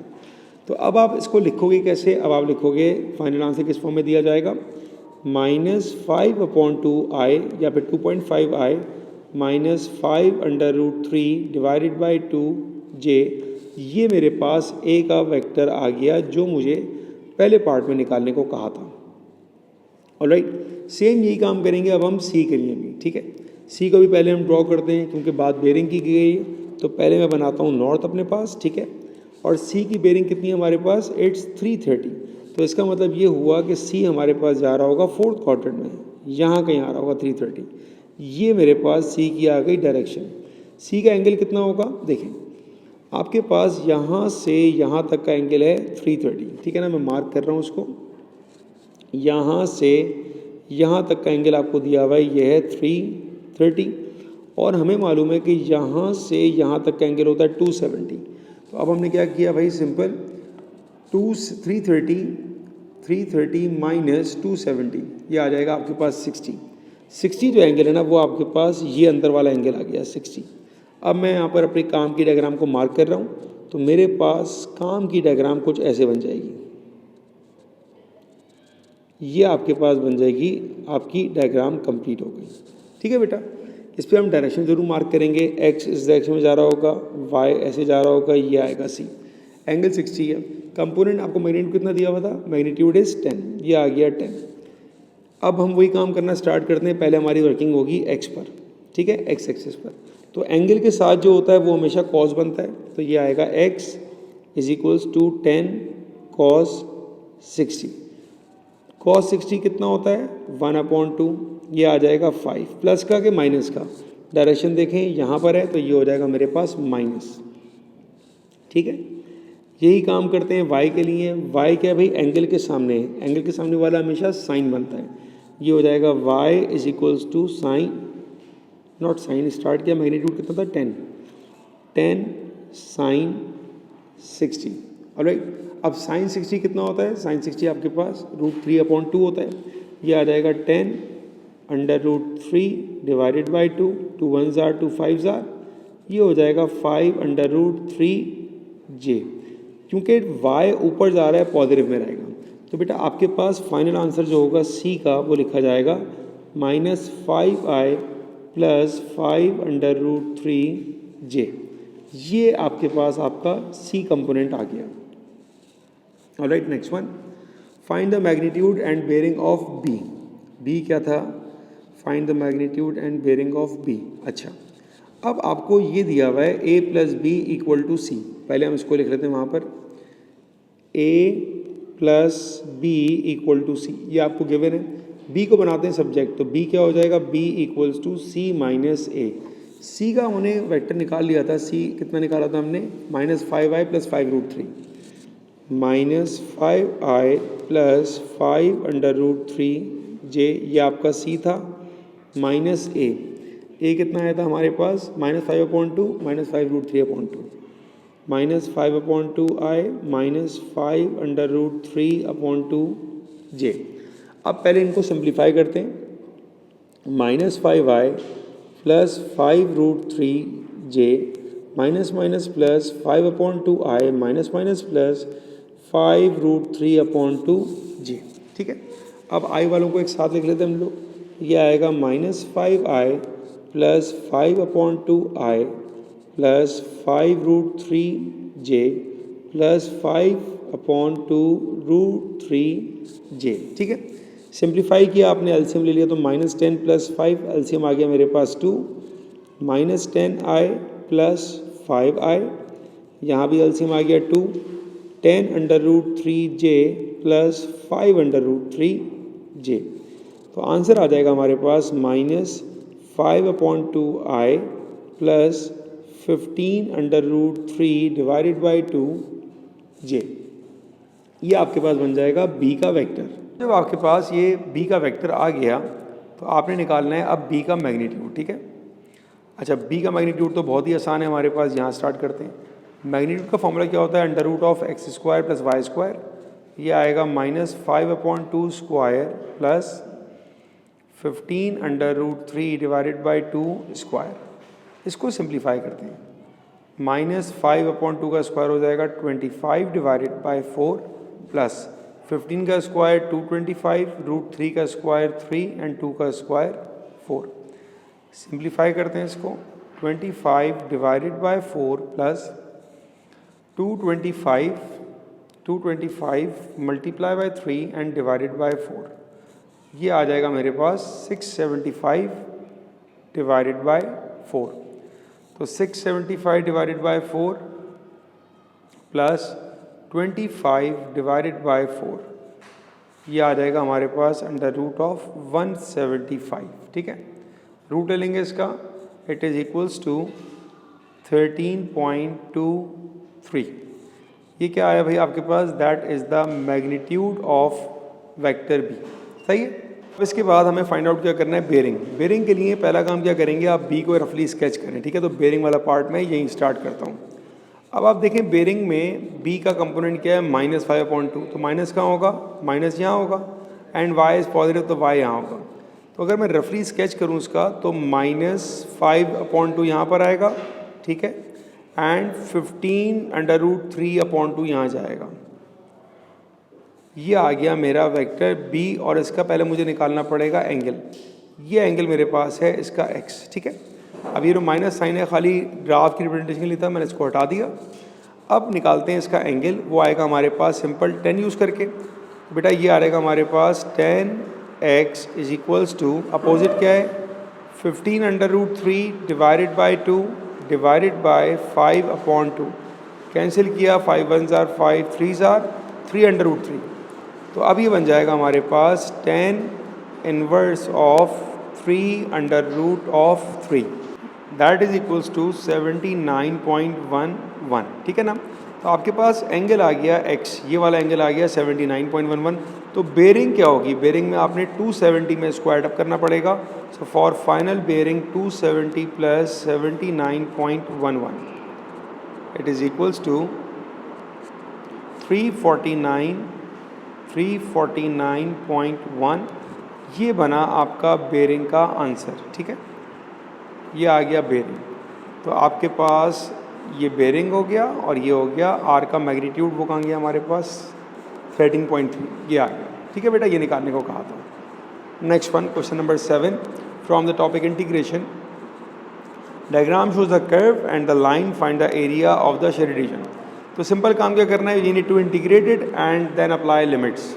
तो अब आप इसको लिखोगे कैसे, अब आप लिखोगे फाइनल आंसर किस फॉर्म में दिया जाएगा, -5/2i या फिर 2.5i minus 5√3 divided by 2j। ये मेरे पास a का वेक्टर आ गया जो मुझे पहले पार्ट में निकालने को कहा था। ऑलराइट, सेम यही काम करेंगे अब हम c के लिए भी, ठीक है। c को भी पहले हम ड्रॉ करते हैं, क्योंकि बात बेरिंग की गई है, तो पहले मैं बनाता हूँ नॉर्थ अपने पास, ठीक है। और c की बेरिंग कितनी है हमारे पास, इट्स 330, तो इसका मतलब ये हुआ कि c हमारे पास जा रहा होगा 4th क्वाड्रेंट में, यहाँ कहीं आ रहा होगा 330। ये मेरे पास सी की आ गई डायरेक्शन। सी का एंगल कितना होगा, देखें आपके पास यहाँ से यहाँ तक का एंगल है 330, ठीक है ना। मैं मार्क कर रहा हूँ उसको, यहाँ से यहाँ तक का एंगल आपको दिया हुआ है, ये है 330, और हमें मालूम है कि यहाँ से यहाँ तक का एंगल होता है 270। तो अब हमने क्या किया भाई, सिंपल 330 माइनस 270, ये आ जाएगा आपके पास 60 जो एंगल है ना, वो आपके पास ये अंदर वाला एंगल आ गया 60। अब मैं यहाँ पर अपने काम की डायग्राम को मार्क कर रहा हूँ, तो मेरे पास काम की डायग्राम कुछ ऐसे बन जाएगी। ये आपके पास बन जाएगी, आपकी डायग्राम कंप्लीट हो गई, ठीक है बेटा। इस पर हम डायरेक्शन जरूर मार्क करेंगे, एक्स इस डायरेक्शन में जा रहा होगा, वाई ऐसे जा रहा होगा, ये आएगा सी। एंगल 60 है। कंपोनेंट आपको मैग्नीट्यूड कितना दिया हुआ था, मैग्नीट्यूड इज 10, ये आ गया 10। अब हम वही काम करना स्टार्ट करते हैं। पहले हमारी वर्किंग होगी एक्स पर, ठीक है, एक्स एक्सिस पर। तो एंगल के साथ जो होता है वो हमेशा कॉस बनता है, तो ये आएगा x is equals to 10 cos 60। Cos 60 कितना होता है, 1/2, ये आ जाएगा 5, प्लस का कि माइनस का। डायरेक्शन देखें यहाँ पर है, तो ये हो जाएगा मेरे पास माइनस, ठीक है। यही काम करते हैं y के लिए। y क्या है भाई, एंगल के सामने है, एंगल के सामने वाला हमेशा साइन बनता है। ये हो जाएगा y is equals to sine, not sine, start किया, मैग्नीट्यूड कितना था 10 साइन 60, ऑलराइट। अब साइन 60 कितना होता है, साइन 60 आपके पास √3/2 होता है। ये आ जाएगा 10 √3 divided by 2, 2 1s are 2 5s are, ये हो जाएगा 5√3j। क्योंकि y ऊपर जा रहा है पॉजिटिव में रहेगा, तो बेटा आपके पास फाइनल आंसर जो होगा c का वो लिखा जाएगा -5i + 5√3j। ये आपके पास आपका c कंपोनेंट आ गया। Alright, next one, find the magnitude and bearing of b। b क्या था, find the magnitude and bearing of b। अच्छा, अब आपको ये दिया हुआ है a + b = c। पहले हम इसको लिख लेते हैं वहाँ पर, a + b = c, ये आपको गिवन है। b को बनाते हैं सब्जेक्ट, तो b क्या हो जाएगा, b = c - a। c का हमने वेक्टर निकाल लिया था, c कितना निकाला था हमने, -5i + 5√3, -5i + 5√3j, ये आपका c था, माइनस a कितना आया था हमारे पास, -5/2 -5√3/2, -5/2i -5√3/2j। अब पहले इनको सिंप्लीफाई करते हैं, -5i + 5√3j minus minus plus 5/2i minus minus plus 5√3/2j, ठीक है। अब i वालों को एक साथ लिख लेते हैं हम लोग, ये आएगा -5i + 5/2i + 5√3j + 5/2√3j, ठीक है। सिंप्लीफाई किया आपने, एलसीएम ले लिया, तो -10 + 5, एलसीएम आ गया मेरे पास 2, -10i + 5i, यहाँ भी एलसीएम आ गया 2, 10√3j + 5√3j। तो आंसर आ जाएगा हमारे पास -5/2i + 15√3/2j। ये आपके पास बन जाएगा b का वेक्टर। जब आपके पास ये b का वेक्टर आ गया तो आपने निकालना है अब b का मैग्नीट्यूड, ठीक है। अच्छा, b का मैग्नीट्यूड तो बहुत ही आसान है हमारे पास, यहाँ स्टार्ट करते हैं। मैग्नीट्यूड का फॉर्मूला क्या होता है, √(x² + y²), ये आएगा -5/2² + 15√3/2²। इसको सिंप्लीफाई करते हैं, -5/2 का स्क्वायर हो जाएगा 25/4 + 15 का स्क्वायर 225, √3 का स्क्वायर 3 और 2 का स्क्वायर 4। सिंप्लीफाई करते हैं इसको, 25/4 + 225 multiply by 3 and divided by 4, ये आ जाएगा मेरे पास 675/4। तो 675/4 + 25/4, ये आ जाएगा हमारे पास अंडर रूट ऑफ 175, ठीक है। रूट ले लेंगे इसका, इट इज़ इक्वल्स टू 13.23। ये क्या आया भाई आपके पास, that is the magnitude of vector B, सही है। अब इसके बाद हमें फाइंड आउट क्या करना है, बेरिंग। बेरिंग के लिए पहला काम क्या करेंगे, आप बी को रफली स्केच करें, ठीक है। तो बेरिंग वाला पार्ट मैं यहीं स्टार्ट करता हूँ। अब आप देखें बेरिंग में बी का कंपोनेंट क्या है, -5/2, तो माइनस कहाँ होगा, माइनस यहाँ होगा, एंड वाई इज़ पॉजिटिव तो वाई यहाँ होगा। तो अगर मैं रफली स्केच करूँ उसका तो -5/2 यहाँ पर आएगा, ठीक है, एंड 15√3/2 यहाँ जाएगा। ये आ गया मेरा वेक्टर बी, और इसका पहले मुझे निकालना पड़ेगा एंगल। ये एंगल मेरे पास है इसका एक्स, ठीक है। अब ये जो माइनस साइन है खाली ग्राफ की रिप्रेजेंटेशन के लिए था, मैंने इसको हटा दिया। अब निकालते हैं इसका एंगल, वो आएगा हमारे पास सिंपल 10 यूज़ करके। बेटा ये आ रहेगा हमारे पास 10x is equals to, opposite क्या है, 15√3 divided by 2 divided by 5/2। Cancel किया, 5 1 ज़ार 5, 3 ज़ार 3√3। तो अब ये बन जाएगा हमारे पास 10 inverse of 3√3, that is equals to 79.11, ठीक है ना। तो आपके पास एंगल आ गया x, ये वाला एंगल आ गया 79.11। तो बेरिंग क्या होगी, बेरिंग में आपने 270 में इसको ऐड अप करना पड़ेगा। So for final bearing 270 plus 79.11 it is equals to 349.1। ये बना आपका बेरिंग का आंसर, ठीक है। ये आ गया बेरिंग। तो आपके पास ये बेरिंग हो गया, और ये हो गया आर का मैग्नीट्यूड, वो कहाँ गया हमारे पास 13.3, ये आ गया, ठीक है बेटा। ये निकालने को कहा था। Next one, question number 7 from the topic integration. Diagram shows the curve and the line, find the area of the shaded region. तो सिंपल काम क्या करना है, you need to integrate it and then apply limits.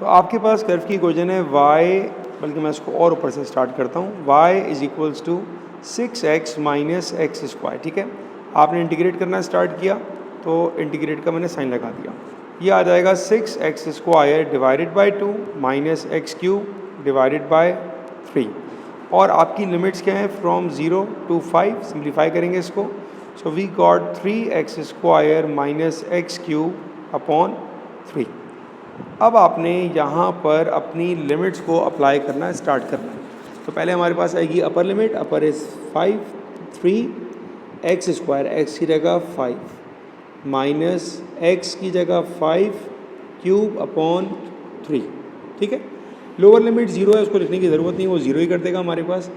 तो आपके पास curve की equation है y, बल्कि मैं इसको और ऊपर से स्टार्ट करता हूँ, y is equals to 6x minus x square, ठीक है। आपने इंटीग्रेट करना स्टार्ट किया तो इंटीग्रेट का मैंने साइन लगा दिया। ये आ जाएगा 6x square divided by 2 minus x cube divided by 3। और आपकी लिमिट्स क्या हैं, फ्रॉम 0 to 5, सिंप्लीफाई करेंगे इसको। So we got 3x square minus x cube upon 3। अब आपने यहाँ पर अपनी लिमिट्स को अप्लाई करना स्टार्ट करना है। तो पहले हमारे पास आएगी upper limit, upper is 5, 3x square, x की जगह 5 माइनस x की जगह 5 क्यूब अपॉन 3, ठीक है। लोअर लिमिट 0 है, उसको लिखने की ज़रूरत नहीं, वो 0 ही कर देगा हमारे पास।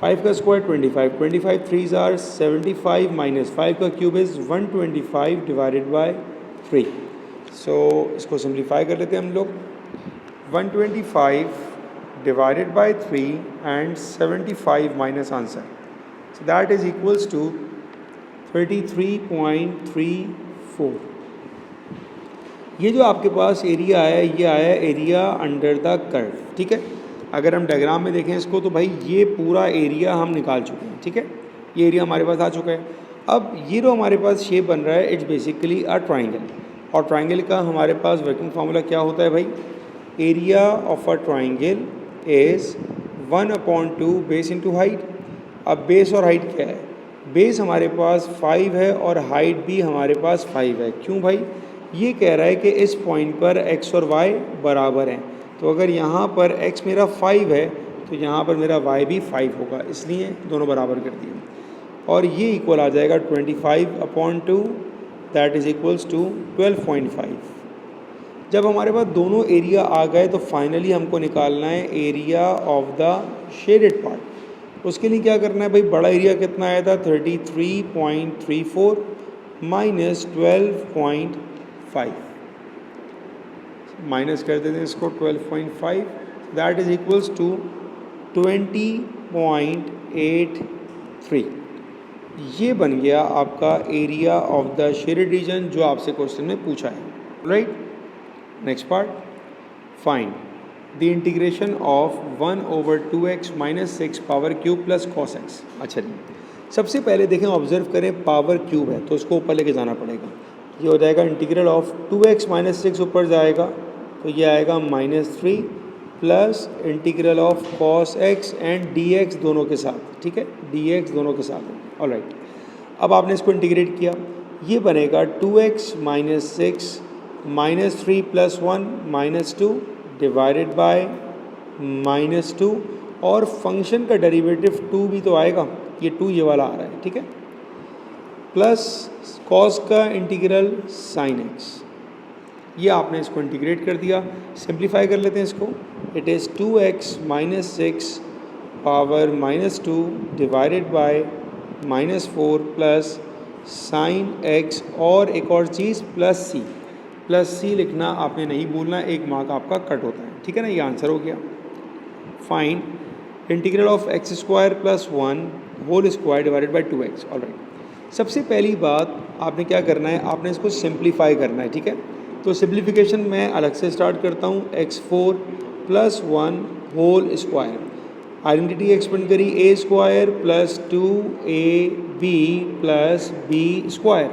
5 का स्क्वायर 25, 25 3 ज़ार 75 माइनस 5 का cube is 125 divided by 3। So इसको सिंप्लीफाई कर लेते हैं हम लोग। 125 divided by 3 and 75 minus answer, so that is equals to 33.34। ये जो आपके पास एरिया है, ये आया एरिया अंडर द कर्व, ठीक है। अगर हम डायग्राम में देखें इसको तो भाई ये पूरा एरिया हम निकाल चुके हैं, ठीक है। ये एरिया हमारे पास आ चुका है। अब ये जो हमारे पास शेप बन रहा है, इट्स बेसिकली अ ट्राइंगल, और ट्राइंगल का हमारे पास वर्किंग फार्मूला क्या होता है भाई, area of a triangle is 1/2 base into height. अब बेस और हाइट क्या है, बेस हमारे पास 5 है और हाइट भी हमारे पास 5 है। क्यों भाई, ये कह रहा है कि इस पॉइंट पर x और y बराबर हैं। तो अगर यहाँ पर x मेरा 5 है तो यहाँ पर मेरा y भी 5 होगा, इसलिए दोनों बराबर कर दिए। और ये इक्वल आ जाएगा 25/2, दैट इज़ इक्वल्स टू 12.5। जब हमारे पास दोनों एरिया आ गए तो फाइनली हमको निकालना है area of the shaded part. उसके लिए क्या करना है भाई, बड़ा एरिया कितना आया था 33.34 माइनस 12.5, माइनस कर देते हैं इसको 12.5, दैट इज़ इक्वल्स टू 20.83। ये बन गया आपका area of the shaded reason जो आपसे क्वेश्चन में पूछा है, right. Next part, find the integration of 1/2x minus 6 power cube plus cos x। अच्छा जी, सबसे पहले देखें, ऑब्जर्व करें, पावर क्यूब है तो उसको ऊपर लेके जाना पड़ेगा। ये हो जाएगा इंटीग्रल ऑफ 2x माइनस 6 ऊपर जाएगा तो ये आएगा -3 plus integral of cos x and dx दोनों के साथ, ठीक है, dx दोनों के साथ। ऑलराइट, अब आपने इसको इंटीग्रेट किया, ये बनेगा 2x minus 6 minus 3 plus 1 -2 divided by -2, और फंक्शन का डेरिवेटिव 2 भी तो आएगा, ये 2 ये वाला आ रहा है, ठीक है, प्लस cos का इंटीग्रल sin x, ये आपने इसको इंटीग्रेट कर दिया। सिंप्लीफाई कर लेते हैं इसको, it is 2x minus 6 power -2 divided by -4 plus sin x, और एक और चीज़ प्लस c लिखना आपने नहीं भूलना, एक मार्क आपका कट होता है, ठीक है ना, ये आंसर हो गया। Fine integral of x square plus 1 whole square divided by 2x। Alright, सबसे पहली बात आपने क्या करना है, आपने इसको सिंप्लीफाई करना है, ठीक है। तो सिंप्लीफिकेशन मैं अलग से स्टार्ट करता हूँ, x4 plus 1 whole square, identity expand करी, a square plus 2ab plus b square,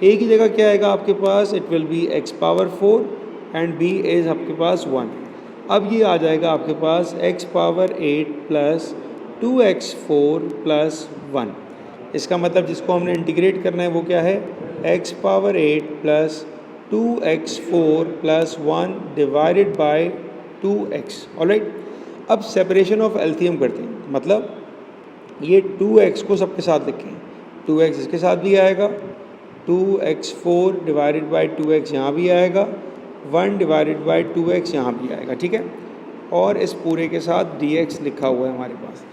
a की जगह क्या आएगा आपके पास, it will be x power 4 and b is आपके पास 1। अब ये आ जाएगा आपके पास x power 8 plus 2x4 plus 1। इसका मतलब जिसको हमने इंटीग्रेट करना है वो क्या है, x power 8 plus 2x4 plus 1 divided bye 2x। Alright, अब सेपरेशन ऑफ एलसीएम करते हैं, मतलब ये 2x को सबके साथ लिखें, 2x इसके साथ भी आएगा, 2x4 डिवाइडेड बाई 2x यहाँ भी आएगा, 1 डिवाइडेड बाई 2x यहाँ भी आएगा, ठीक है, और इस पूरे के साथ dx लिखा हुआ है हमारे पास।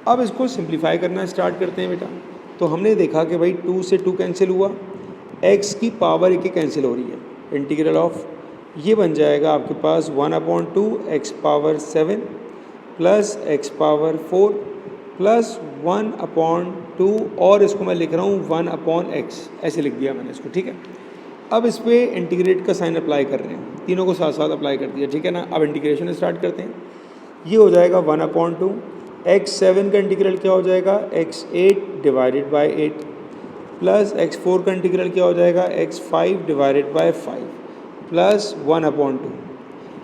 अब इसको सिंप्लीफाई करना स्टार्ट करते हैं बेटा। तो हमने देखा कि भाई 2 से 2 कैंसिल हुआ, x की पावर एक कैंसिल हो रही है, इंटीग्रल ऑफ ये बन जाएगा आपके पास 1/2 x power 7 plus x power 4 plus 1/2, और इसको मैं लिख रहा हूँ 1/x, ऐसे लिख दिया मैंने इसको, ठीक है। अब इस पर इंटीग्रेट का साइन अप्लाई कर रहे हैं, तीनों को साथ साथ अप्लाई कर दिया, ठीक है ना। अब इंटीग्रेशन स्टार्ट करते हैं, ये हो जाएगा 1/2, x7 का इंटीग्रल क्या हो जाएगा, x8 divided by 8 plus x4 का इंटीग्रल क्या हो जाएगा, x5 डिवाइडेड बाई 5 प्लस 1/2।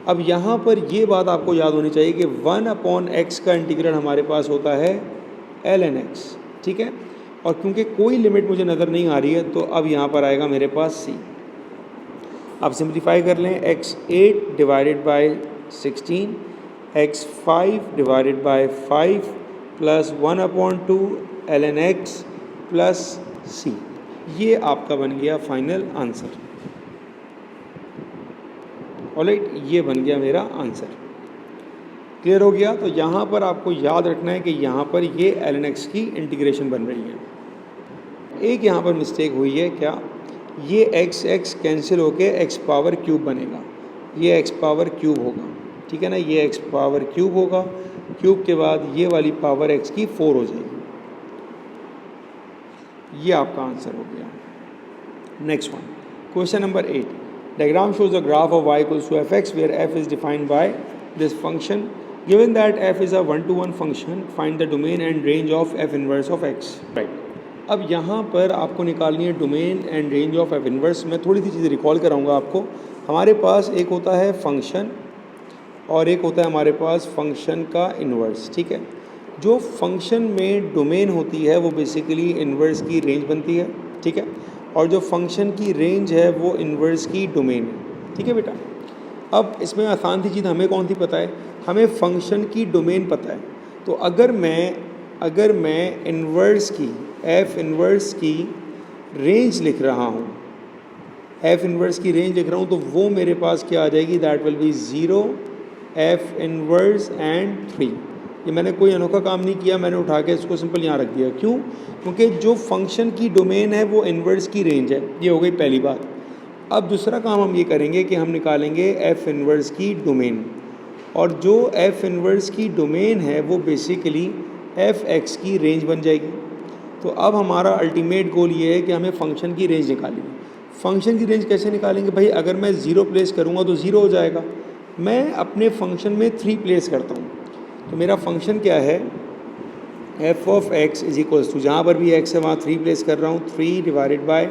अब यहाँ पर ये बात आपको याद होनी चाहिए कि 1/x का इंटीग्रल हमारे पास होता है ln x, ठीक है, और क्योंकि कोई लिमिट मुझे नज़र नहीं आ रही है तो अब यहाँ पर आएगा मेरे पास c। अब सिंप्लीफाई कर लें, x8 divided by 16, x5 divided by 5 plus 1/2 ln x plus c, ये आपका बन गया फाइनल आंसर। ऑलराइट, ये बन गया मेरा आंसर। क्लियर हो गया। तो यहाँ पर आपको याद रखना है कि यहाँ पर ये ln x की इंटीग्रेशन बन रही है। एक यहाँ पर मिस्टेक हुई है, क्या, ये x कैंसिल होके x पावर क्यूब बनेगा, ये x पावर क्यूब होगा, ठीक है ना, ये x पावर क्यूब होगा, क्यूब के बाद ये वाली पावर x की 4 हो जाएगी। ये आपका आंसर हो गया। Next one, question number 8, diagram shows a graph of y equals to fx where f is defined by this function, given that f is a 1-to-1 function, find the domain and range of f inverse of x। Right, अब यहाँ पर आपको निकालनी है domain and range of f inverse. मैं थोड़ी सी चीज़ें recall कराऊंगा आपको। हमारे पास एक होता है फंक्शन और एक होता है हमारे पास फंक्शन का इन्वर्स, ठीक है। जो फंक्शन में डोमेन होती है वो बेसिकली इन्वर्स की रेंज बनती है, ठीक है, और जो फंक्शन की रेंज है वो इन्वर्स की डोमेन है, ठीक है बेटा। अब इसमें आसान सी चीज़ हमें कौन सी पता है, हमें फंक्शन की डोमेन पता है। तो अगर मैं इन्वर्स की f इन्वर्स की रेंज लिख रहा हूँ, f इन्वर्स की रेंज लिख रहा हूँ, तो वो मेरे पास क्या आ जाएगी, that will B 0 f inverse and 3। ये मैंने कोई अनोखा काम नहीं किया, मैंने उठा के इसको सिंपल यहाँ रख दिया। क्यों? क्योंकि जो फंक्शन की डोमेन है वो इन्वर्स की रेंज है। ये हो गई पहली बात। अब दूसरा काम हम ये करेंगे कि हम निकालेंगे f इन्वर्स की डोमेन, और जो f इन्वर्स की डोमेन है वो बेसिकली f(x) की रेंज बन जाएगी। तो अब हमारा अल्टीमेट गोल ये है कि हमें फ़ंक्शन की रेंज निकालनी है। फ़ंक्शन की रेंज कैसे निकालेंगे भाई? अगर मैं 0 प्लेस करूँगा तो 0 हो जाएगा। मैं अपने फंक्शन में 3 प्लेस करता हूँ, तो मेरा फंक्शन क्या है, f(x) इज इक्वल्स टू, जहाँ पर भी x है वहाँ 3 प्लेस कर रहा हूँ, 3 डिवाइडेड बाय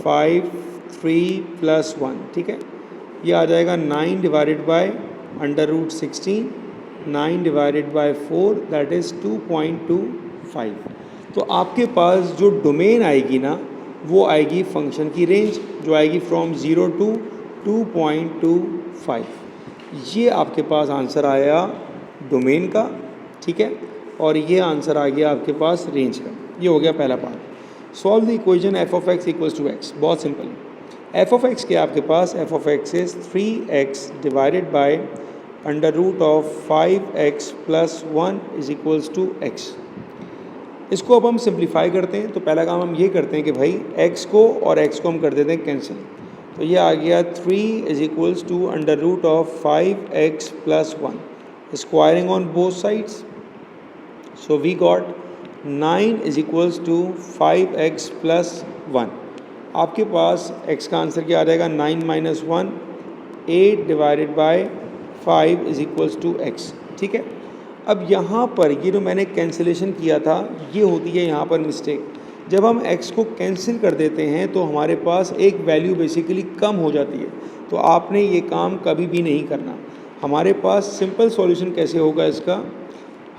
5, 3 प्लस 1, ठीक है। ये आ जाएगा 9 divided by under root 16, 9 divided by 4 that is 2.25। तो आपके पास जो डोमेन आएगी ना वो आएगी फंक्शन की रेंज, जो आएगी फ्रॉम 0 to 2.25। ये आपके पास आंसर आया डोमेन का, ठीक है, और ये आंसर आ गया आपके पास रेंज का। ये हो गया पहला part. Solve the equation F of X equals to X. बहुत सिंपल है। एफ ऑफ एक्स के आपके पास F of X is 3x divided by under root of 5x plus 1 is equals to X. इसको अब हम सिंप्लीफाई करते हैं। तो पहला काम हम ये करते हैं कि भाई x को और x को हम कर देते हैं कैंसिल। तो ये आ गया 3 is equals to under root of 5x plus 1, squaring on both sides. So we got 9 is equals to 5x plus 1। आपके पास x का आंसर क्या आ जाएगा? 9 minus 1, 8 divided by 5 is equals to x। ठीक है, अब यहाँ पर ये जो मैंने कैंसिलेशन किया था ये होती है यहाँ पर मिस्टेक। जब हम x को कैंसिल कर देते हैं तो हमारे पास एक वैल्यू बेसिकली कम हो जाती है। तो आपने ये काम कभी भी नहीं करना। हमारे पास सिंपल सॉल्यूशन कैसे होगा इसका?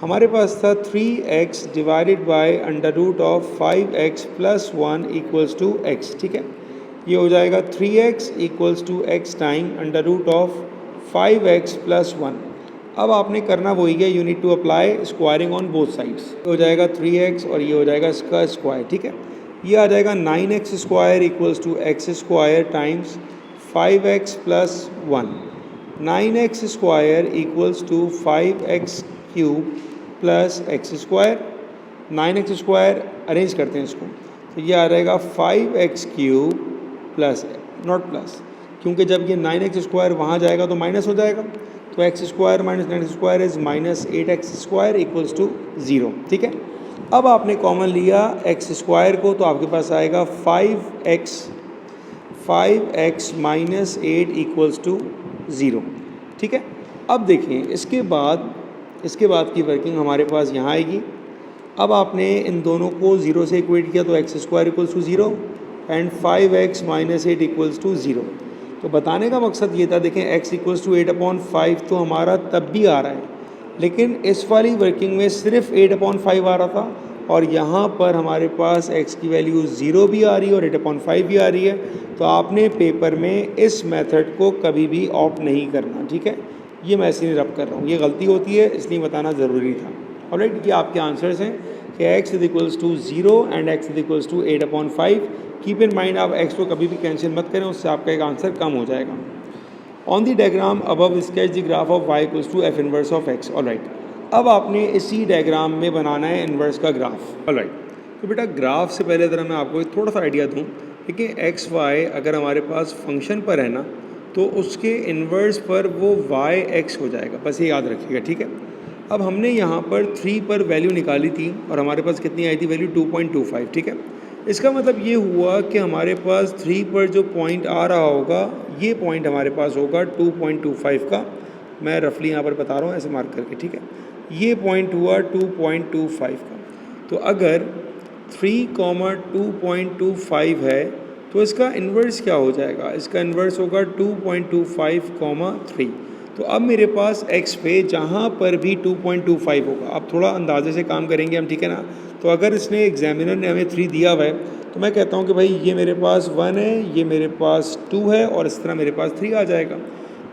हमारे पास था 3x divided by under root of 5x plus 1 equals to x। ठीक है, ये हो जाएगा 3x equals to x time under root of 5x plus 1। अब आपने करना वही है, you need to apply squaring on both sides. हो जाएगा 3x और ये हो जाएगा इसका स्क्वायर। ठीक है, ये आ जाएगा 9x square equals to x square times 5x plus 1। 9x square equals to 5x cube plus x square. 9x square arrange करते हैं इसको, तो ये आ जाएगा 5x cube plus, not plus, क्योंकि जब ये 9x स्क्वायर वहाँ जाएगा तो माइनस हो जाएगा। तो x square minus 9x square is minus 8x square equals to 0। ठीक है, अब आपने कॉमन लिया x स्क्वायर को, तो आपके पास आएगा 5x माइनस 8 इक्वल्स टू 0। ठीक है, अब देखें इसके बाद की वर्किंग हमारे पास यहाँ आएगी। अब आपने इन दोनों को 0 से इक्वेट किया तो x square equals to 0 and 5x minus 8 equals to 0। तो बताने का मकसद ये था, देखें x इक्वल्स टू 8/5 तो हमारा तब भी आ रहा है, लेकिन इस वाली वर्किंग में सिर्फ 8/5 आ रहा था, और यहाँ पर हमारे पास x की वैल्यू 0 भी आ रही है और 8/5 भी आ रही है। तो आपने पेपर में इस मेथड को कभी भी ऑप्ट नहीं करना। ठीक है, ये मैं ऐसे नहीं रब कर रहा हूँ, ये गलती होती है, इसलिए बताना ज़रूरी था। ऑलराइट, ये आपके आंसर्स हैं कि x is equals to 0 and x is equals to 8/5। Keep in mind, आप x को कभी भी कैंसिल मत करें, उससे आपका एक आंसर कम हो जाएगा। On the diagram above sketch the graph of y equals to f inverse of x। Alright, अब आपने इसी डायग्राम में बनाना है इन्वर्स का ग्राफ। ऑलराइट, तो बेटा ग्राफ से पहले ज़रा मैं आपको एक थोड़ा सा आइडिया दूँ। देखिए एक्स वाई अगर हमारे पास फंक्शन पर है ना, तो उसके इन्वर्स पर वो y(x) हो जाएगा, बस ये याद रखिएगा। ठीक है, अब हमने यहाँ पर 3 पर वैल्यू निकाली थी और हमारे पास कितनी आई थी वैल्यू? 2.25। ठीक है, इसका मतलब ये हुआ कि हमारे पास 3 पर जो पॉइंट आ रहा होगा, ये पॉइंट हमारे पास होगा 2.25 का। मैं रफली यहाँ पर बता रहा हूँ ऐसे मार्क करके। ठीक है, ये पॉइंट हुआ 2.25 का। तो अगर 3,2.25 है तो इसका इन्वर्स क्या हो जाएगा? इसका इन्वर्स होगा 2.25, 3। तो अब मेरे पास x पे जहाँ पर भी 2.25 होगा, अब थोड़ा अंदाजे से काम करेंगे हम, ठीक है ना। तो अगर इसने एग्जामिनर ने हमें 3 दिया हुआ है तो मैं कहता हूँ कि भाई ये मेरे पास 1 है, ये मेरे पास 2 है और इस तरह मेरे पास 3 आ जाएगा।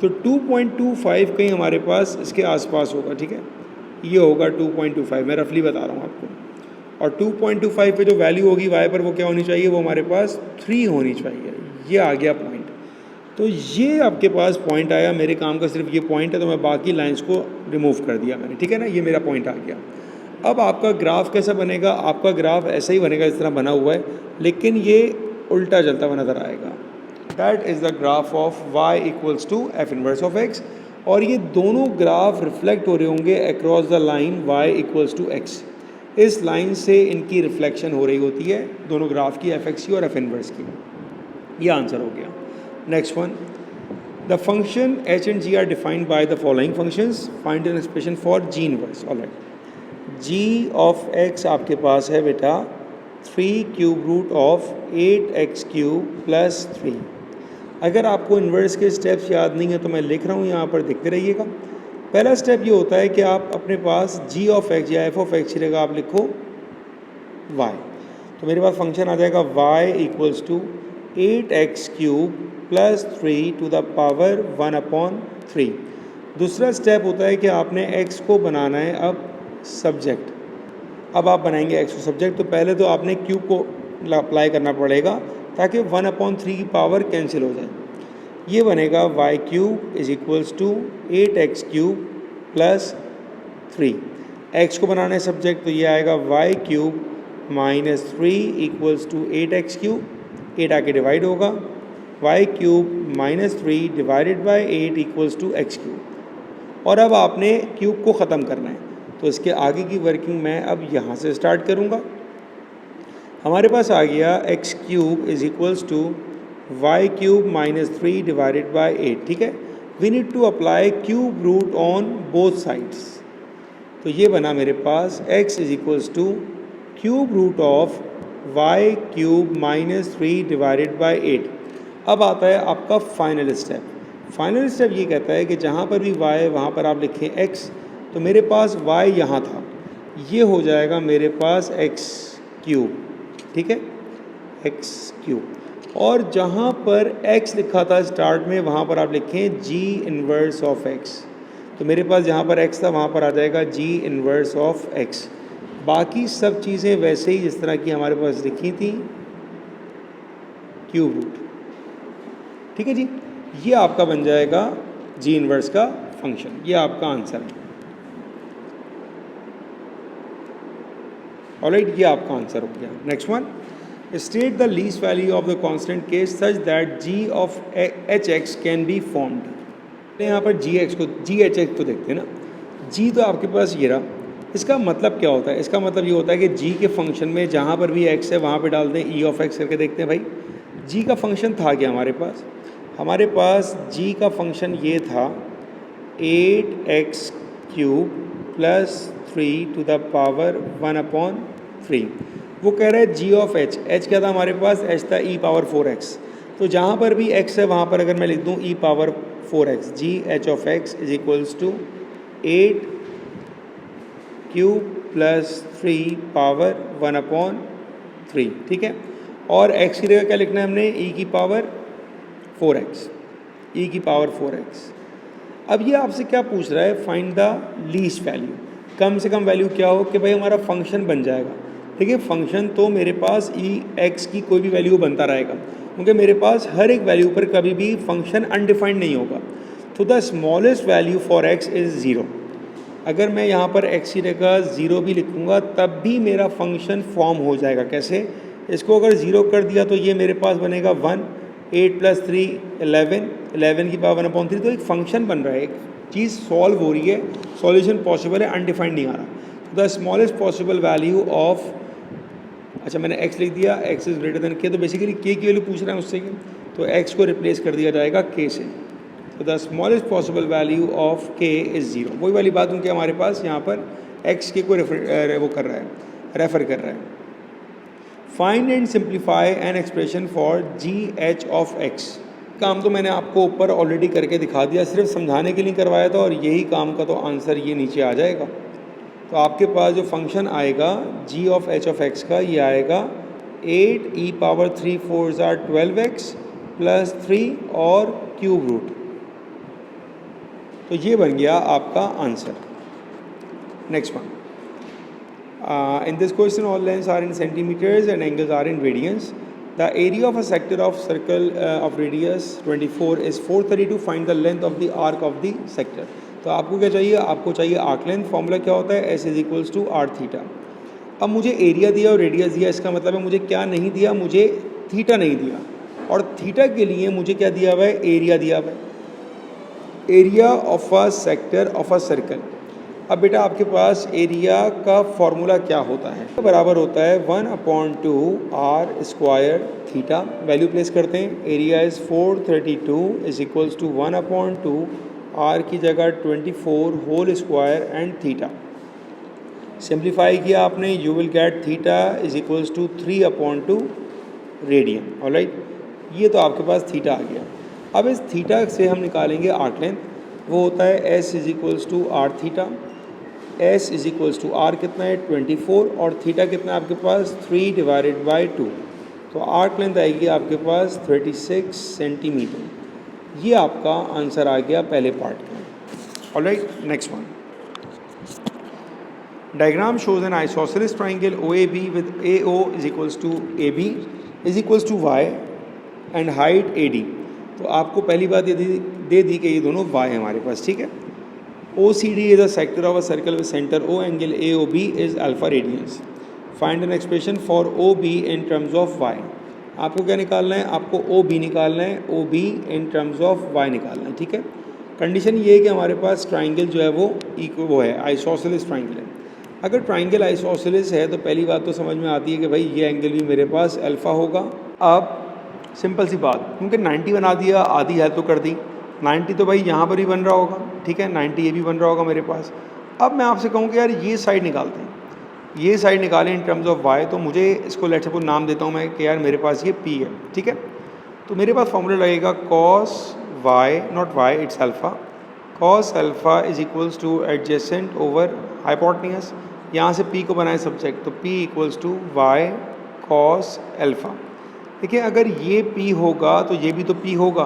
तो 2.25 कहीं हमारे पास इसके आसपास होगा। ठीक है, ये होगा 2.25, मैं रफली बता रहा हूँ आपको। और 2.25 पे जो वैल्यू होगी y पर वो क्या होनी चाहिए? वो हमारे पास 3 होनी चाहिए। ये आ गया पॉइंट। तो ये आपके पास पॉइंट आया, मेरे काम का सिर्फ ये पॉइंट है, तो मैं बाकी लाइंस को रिमूव कर दिया मैंने। ठीक है ना, ये मेरा पॉइंट आ गया। अब आपका ग्राफ कैसा बनेगा? आपका ग्राफ ऐसा ही बनेगा इस तरह बना हुआ है, लेकिन ये उल्टा चलता हुआ नज़र आएगा। That is the graph of y equals to f inverse of x। और ये दोनों ग्राफ रिफ्लेक्ट हो रहे होंगे across the line y equals to x। इस लाइन से इनकी रिफ्लेक्शन हो रही होती है दोनों ग्राफ की, f(x) की और f इनवर्स की। ये आंसर हो गया। Next one, the function h and g are defined by the following functions, find an expression for g inverse. Alright, g of x आपके पास है बेटा 3 cube root of 8x cube plus 3। अगर आपको इन्वर्स के steps याद नहीं है तो मैं लिख रहा हूँ यहाँ पर, देखते रहिएगा। पहला स्टेप ये होता है कि आप अपने पास g ऑफ x या f ऑफ x की जगह आप लिखो y। तो मेरे पास फंक्शन आ जाएगा y equals to 8x cube plus 3 to the power 1/3। दूसरा स्टेप होता है कि आपने x को बनाना है अब सब्जेक्ट। अब आप बनाएंगे x को सब्जेक्ट, तो पहले तो आपने क्यूब को अप्लाई करना पड़ेगा ताकि 1/3 की पावर कैंसिल हो जाए। ये बनेगा y cube is equals to 8x cube plus 3। x को बनाना है सब्जेक्ट, तो ये आएगा y cube minus 3 equals to 8x cube. 8 आके डिवाइड होगा, y cube minus 3 divided by 8 equals to x cube. और अब आपने क्यूब को ख़त्म करना है, तो इसके आगे की वर्किंग मैं अब यहाँ से स्टार्ट करूँगा। हमारे पास आ गया x cube is equals to y cube minus 3 divided by 8। ठीक है, we need to apply cube root on both sides. तो ये बना मेरे पास x is equals to cube root of y cube minus 3 divided by 8। अब आता है आपका फाइनल स्टेप। फाइनल स्टेप ये कहता है कि जहाँ पर भी y है वहाँ पर आप लिखें x। तो मेरे पास y यहाँ था, ये हो जाएगा मेरे पास x क्यूब। ठीक है, x क्यूब। और जहाँ पर x लिखा था स्टार्ट में वहाँ पर आप लिखें g इन्वर्स ऑफ x। तो मेरे पास जहाँ पर x था वहाँ पर आ जाएगा g इन्वर्स ऑफ x। बाकी सब चीज़ें वैसे ही जिस तरह की हमारे पास लिखी थी, क्यूब रूट। ठीक है जी, ये आपका बन जाएगा g इन्वर्स का फंक्शन। ये आपका आंसर है। ऑलराइट, ये आपका आंसर हो गया। Next one, state the least value of the constant k such that g of hx can be formed. यहाँ पर gh को देखते हैं ना। g तो आपके पास ये रहा। इसका मतलब क्या होता है? इसका मतलब ये होता है कि g के फंक्शन में जहाँ पर भी x है वहाँ पे डाल दें e ऑफ x करके। देखते हैं भाई, g का फंक्शन था क्या हमारे पास g का फंक्शन ये था 8x cube plus 3 to the power 1/3। वो कह रहा है g ऑफ h क्या था हमारे पास? h था e पावर 4x। तो जहाँ पर भी x है वहाँ पर अगर मैं लिख दूँ e power 4x, g h of x is equals to 8 cube plus 3 power 1/3। ठीक है, और x की जगह क्या लिखना है हमने? e की पावर 4x, e की पावर 4x। अब ये आपसे क्या पूछ रहा है? Find the least value. कम से कम वैल्यू क्या हो कि भाई हमारा फंक्शन बन जाएगा। ठीक है, फंक्शन तो मेरे पास x की कोई भी वैल्यू बनता रहेगा, क्योंकि मेरे पास हर एक वैल्यू पर कभी भी फंक्शन अनडिफाइंड नहीं होगा। तो the smallest value for x is 0। अगर मैं यहाँ पर x की जगह 0 भी लिखूँगा तब भी मेरा फंक्शन फॉर्म हो जाएगा। कैसे? इसको अगर 0 कर दिया तो ये मेरे पास बनेगा 1, 8 प्लस 3 11, 11 की पावर 1/3। तो एक फंक्शन बन रहा है, एक चीज़ सॉल्व हो रही है, सॉल्यूशन पॉसिबल है, अनडिफाइंड नहीं आ रहा। The smallest possible value of, अच्छा मैंने x लिख दिया, x is greater then k। तो बेसिकली k की वैल्यू पूछ रहा है उससे, तो x को रिप्लेस कर दिया जाएगा k से। तो the smallest possible value of k is 0। वही वाली बात उनके हमारे पास यहाँ पर x के को वो कर रहा है, रेफ़र कर रहा है। Find and simplify N expression for ji H of x। काम तो मैंने आपको ऊपर ऑलरेडी करके दिखा दिया, सिर्फ समझाने के लिए करवाया था, और यही काम का तो आंसर ये नीचे आ जाएगा। तो आपके पास जो फंक्शन आएगा g of h of x का, ये आएगा 8 e power 3 4 are 12x plus 3 और क्यूब रूट। तो ये बन गया आपका answer. Next one, in this question all lengths are in centimeters and angles are in radians. The area of a sector of circle of radius 24 is 432. Find the length of the arc of the sector. तो आपको क्या चाहिए? आपको चाहिए arc length. Formula क्या होता है? s is equals to r theta. अब मुझे एरिया दिया और रेडियस दिया, इसका मतलब है मुझे क्या नहीं दिया? मुझे थीटा नहीं दिया। और थीटा के लिए मुझे क्या दिया हुआ है? एरिया दिया हुआ है, area of a sector of a circle. अब बेटा आपके पास एरिया का फॉर्मूला क्या होता है? बराबर होता है 1/2 r square theta. Value place करते हैं, area is 432 is equals to 1/2 r की जगह 24 whole square and theta. Simplify किया आपने, you will get theta is equals to 3/2 radian. Alright, ये तो आपके पास थीटा आ गया। अब इस थीटा से हम निकालेंगे आर्क लेंथ, वो होता है s is equals to r theta. S is equals to r कितना है 24 और थीटा कितना है आपके पास 3/2, तो आर्क लेंथ आएगी आपके पास 36 सेंटीमीटर। ये आपका आंसर आ गया पहले पार्ट का। Alright, next one. Diagram shows an isosceles triangle OAB with AO is equals to AB is equals to Y and height AD। तो आपको पहली बात ये दे दी कि ये दोनों y है हमारे पास, ठीक है। OCD is a sector of a circle with centre O, angle AOB is alpha radians. Find an expression for OB in terms of y। आपको क्या निकालना है, आपको OB निकालना है, OB in terms of y निकालना है, ठीक है। कंडीशन ये है कि हमारे पास ट्राइंगल जो है वो है आइसोसेलेस ट्राइंगल है। अगर ट्राइंगल आइसोसेलेस है तो पहली बात तो समझ में आती है कि भाई ये एंगल भी मेरे पास अल्फ़ा होगा। अब सिंपल सी बात, क्योंकि 90 बना दिया, आधी हेल्प तो कर दी, 90 तो भाई यहाँ पर भी बन रहा होगा, ठीक है, 90 ये भी बन रहा होगा मेरे पास। अब मैं आपसे कहूँ कि यार ये साइड निकालते हैं, ये साइड निकालें इन टर्म्स ऑफ y, तो मुझे इसको लेट्स सपोज नाम देता हूँ मैं कि यार मेरे पास ये p है, ठीक है। तो मेरे पास फॉर्मूला लगेगा cos y, not y it's alpha, cos alpha is equals to adjacent over hypotenuse. यहाँ से p को बनाए सब्जेक्ट, तो p equals to y cos alpha. देखिए अगर ये p होगा तो ये भी तो p होगा,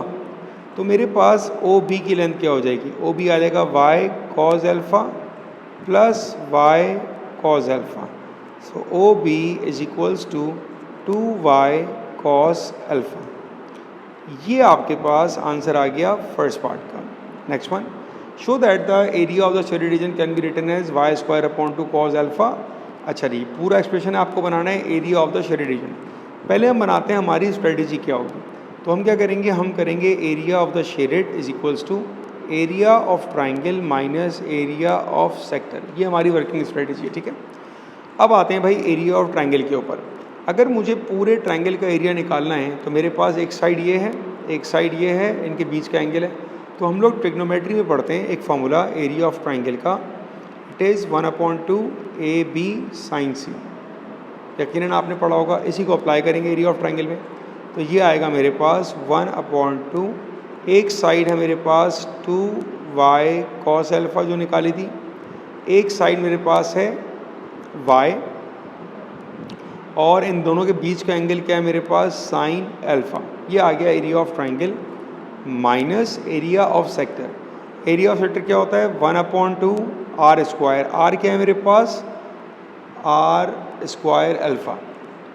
तो मेरे पास OB की लेंथ क्या हो जाएगी, OB आ जाएगा y cos alpha plus y cos alpha. So OB is equals to 2y cos alpha. ये आपके पास आंसर आ गया फर्स्ट पार्ट का। Next one, show that the area of the shaded region can be written as y square upon 2 cos alpha. अच्छा जी, पूरा expression आपको बनाना है area of the shaded region. पहले हम बनाते हैं हमारी स्ट्रेटेजी क्या होगी। तो हम क्या करेंगे, हम करेंगे area of the shaded is equals to area of triangle minus area of sector. ये हमारी वर्किंग स्ट्रेटेजी है, ठीक है। अब आते हैं भाई एरिया ऑफ ट्राइंगल के ऊपर। अगर मुझे पूरे ट्राइंगल का एरिया निकालना है तो मेरे पास एक साइड ये है, एक साइड ये है, इनके बीच का एंगल है। तो हम लोग ट्रिग्नोमेट्री में पढ़ते हैं एक फार्मूला एरिया ऑफ ट्राइंगल का, it is 1/2 AB sin C। यकीनन आपने पढ़ा होगा, इसी को अप्लाई करेंगे एरिया ऑफ ट्राइंगल में। तो ये आएगा मेरे पास 1/2, एक साइड है मेरे पास 2y cos अल्फ़ा जो निकाली थी, एक साइड मेरे पास है y, और इन दोनों के बीच का एंगल क्या है मेरे पास साइन अल्फ़ा। ये आ गया area of triangle minus area of sector. Area of sector क्या होता है 1/2 r स्क्वायर, r क्या है मेरे पास r स्क्वायर अल्फ़ा।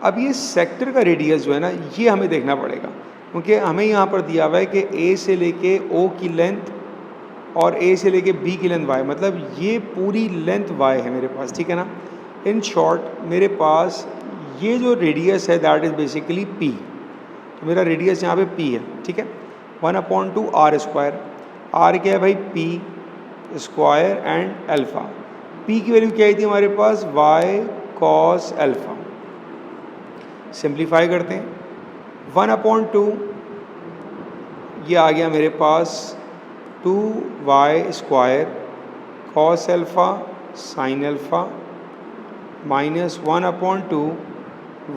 अब ये सेक्टर का रेडियस जो है ना, ये हमें देखना पड़ेगा, क्योंकि हमें यहाँ पर दिया हुआ है कि A से लेके O की लेंथ और A से लेके B की लेंथ y, मतलब ये पूरी लेंथ y है मेरे पास, ठीक है ना। इन शॉर्ट मेरे पास ये जो रेडियस है दैट इज़ बेसिकली p। तो मेरा रेडियस यहाँ पे p है, ठीक है। 1/2 r स्क्वायर, r क्या है भाई p square and alpha. p की वैल्यू क्या आई थी हमारे पास y cos अल्फ़ा। सिंप्लीफाई करते हैं, 1/2 ये आ गया मेरे पास 2y square cos alpha sin alpha minus 1/2